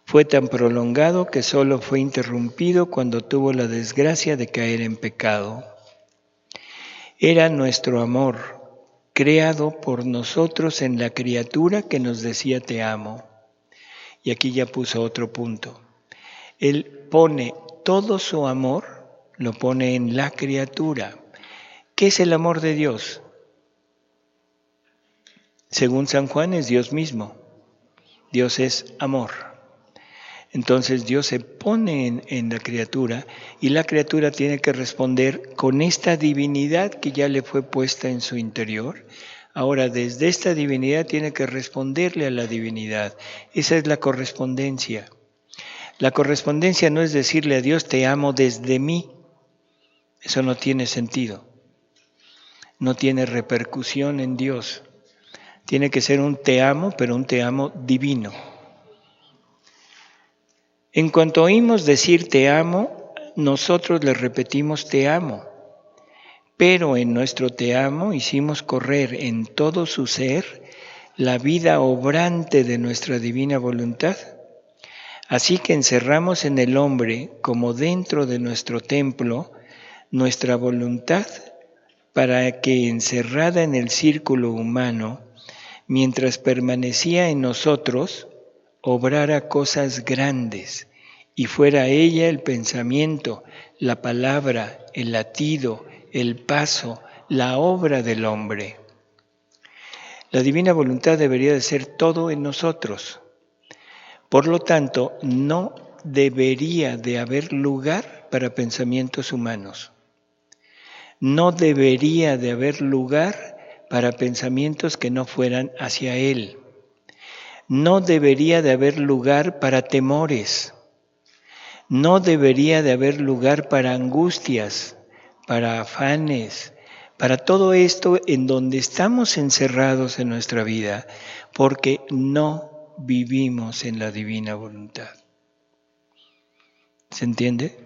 B: Fue tan prolongado que solo fue interrumpido cuando tuvo la desgracia de caer en pecado. Era nuestro amor, creado por nosotros en la criatura que nos decía te amo. Y aquí ya puso otro punto. Él pone todo su amor, lo pone en la criatura. ¿Qué es el amor de Dios? Según San Juan es Dios mismo. Dios es amor. Entonces Dios se pone en la criatura y la criatura tiene que responder con esta divinidad que ya le fue puesta en su interior. Ahora, desde esta divinidad tiene que responderle a la divinidad. Esa es la correspondencia. La correspondencia no es decirle a Dios te amo desde mí. Eso no tiene sentido. No tiene repercusión en Dios. Tiene que ser un te amo, pero un te amo divino. En cuanto oímos decir te amo, nosotros le repetimos te amo. Pero en nuestro te amo hicimos correr en todo su ser la vida obrante de nuestra divina voluntad. Así que encerramos en el hombre, como dentro de nuestro templo, nuestra voluntad para que encerrada en el círculo humano, mientras permanecía en nosotros, obrara cosas grandes y fuera ella el pensamiento, la palabra, el latido, el paso, la obra del hombre. La divina voluntad debería de ser todo en nosotros. Por lo tanto, no debería de haber lugar para pensamientos humanos. No debería de haber lugar para pensamientos que no fueran hacia Él. No debería de haber lugar para temores. No debería de haber lugar para angustias, para afanes, para todo esto en donde estamos encerrados en nuestra vida, porque no vivimos en la divina voluntad. ¿Se entiende?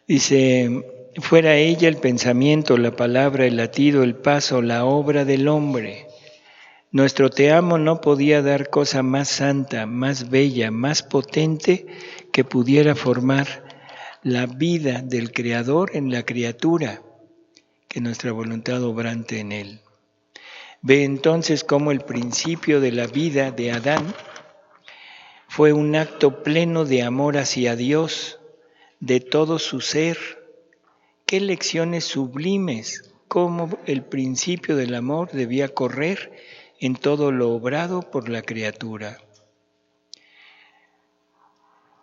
B: Dice, fuera ella el pensamiento, la palabra, el latido, el paso, la obra del hombre. Nuestro te amo no podía dar cosa más santa, más bella, más potente que pudiera formar la vida del Creador en la criatura, que nuestra voluntad obrante en él. Ve entonces cómo el principio de la vida de Adán Fue un acto pleno de amor hacia Dios, de todo su ser. Qué lecciones sublimes, cómo el principio del amor debía correr en todo lo obrado por la criatura.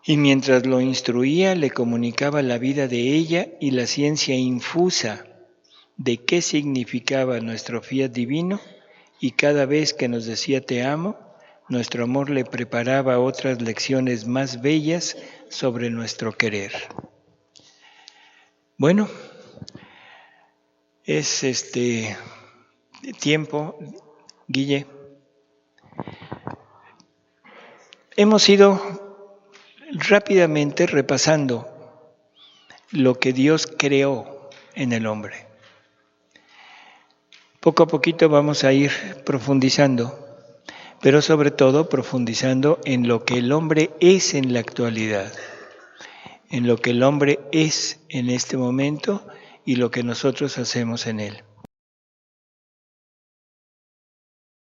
B: Y mientras lo instruía, le comunicaba la vida de ella y la ciencia infusa de qué significaba nuestro fiat divino, y cada vez que nos decía te amo, nuestro amor le preparaba otras lecciones más bellas sobre nuestro querer. Bueno, es tiempo, Guille. Hemos ido rápidamente repasando lo que Dios creó en el hombre. Poco a poquito vamos a ir profundizando, pero sobre todo profundizando en lo que el hombre es en la actualidad, en lo que el hombre es en este momento y lo que nosotros hacemos en él.